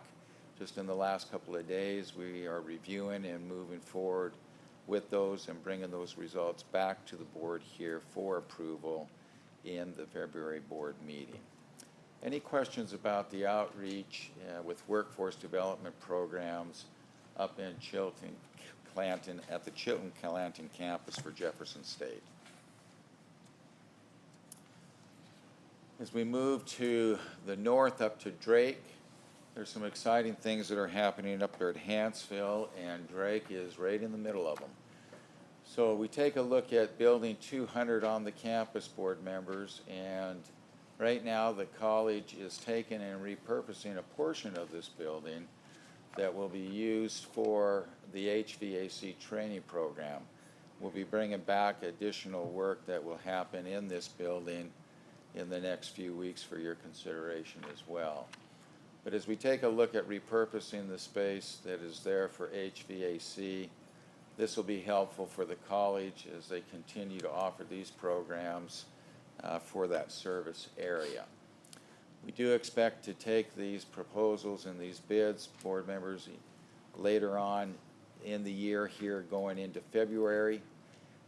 just in the last couple of days. We are reviewing and moving forward with those and bringing those results back to the board here for approval in the February board meeting. Any questions about the outreach with workforce development programs up in Chilton, Clanton, at the Chilton, Clanton campus for Jefferson State? As we move to the north up to Drake, there's some exciting things that are happening up there at Hanceville, and Drake is right in the middle of them. So we take a look at building 200 on the campus, board members, and right now the college is taking and repurposing a portion of this building that will be used for the HVAC training program. We'll be bringing back additional work that will happen in this building in the next few weeks for your consideration as well. But as we take a look at repurposing the space that is there for HVAC, this will be helpful for the college as they continue to offer these programs for that service area. We do expect to take these proposals and these bids, board members, later on in the year here going into February,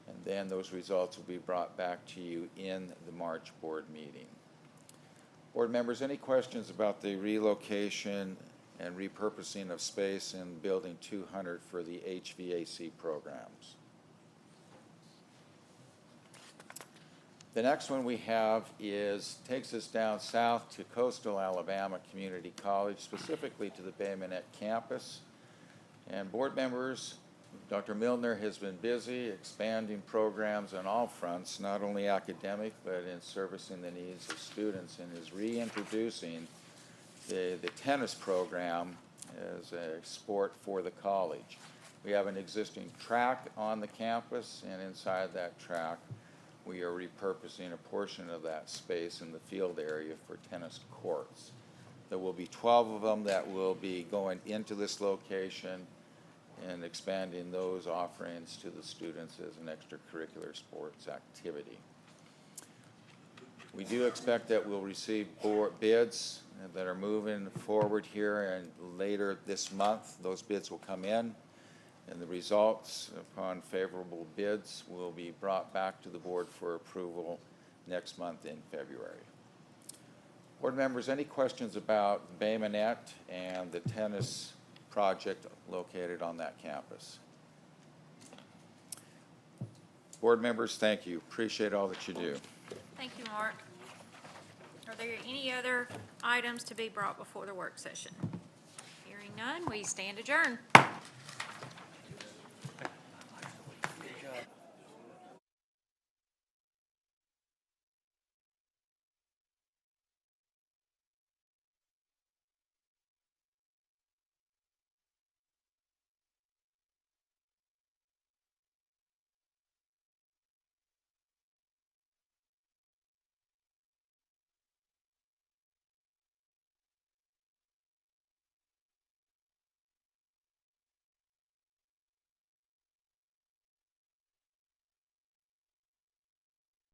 and then those results will be brought back to you in the March board meeting. Board members, any questions about the relocation and repurposing of space in Building 200 for the HVAC programs? The next one we have takes us down south to Coastal Alabama Community College, specifically to the Bay Minette campus. And board members, Dr. Milner has been busy expanding programs on all fronts, not only academic, but in servicing the needs of students, and is reintroducing the tennis program as a sport for the college. We have an existing track on the campus, and inside that track, we are repurposing a portion of that space in the field area for tennis courts. There will be 12 of them that will be going into this location and expanding those offerings to the students as an extracurricular sports activity. We do expect that we'll receive bids that are moving forward here, and later this month those bids will come in. And the results upon favorable bids will be brought back to the board for approval next month in February. Board members, any questions about Bay Minette and the tennis project located on that campus? Board members, thank you. Appreciate all that you do. Thank you, Mark. Are there any other items to be brought before the work session? Hearing none, we stand adjourned.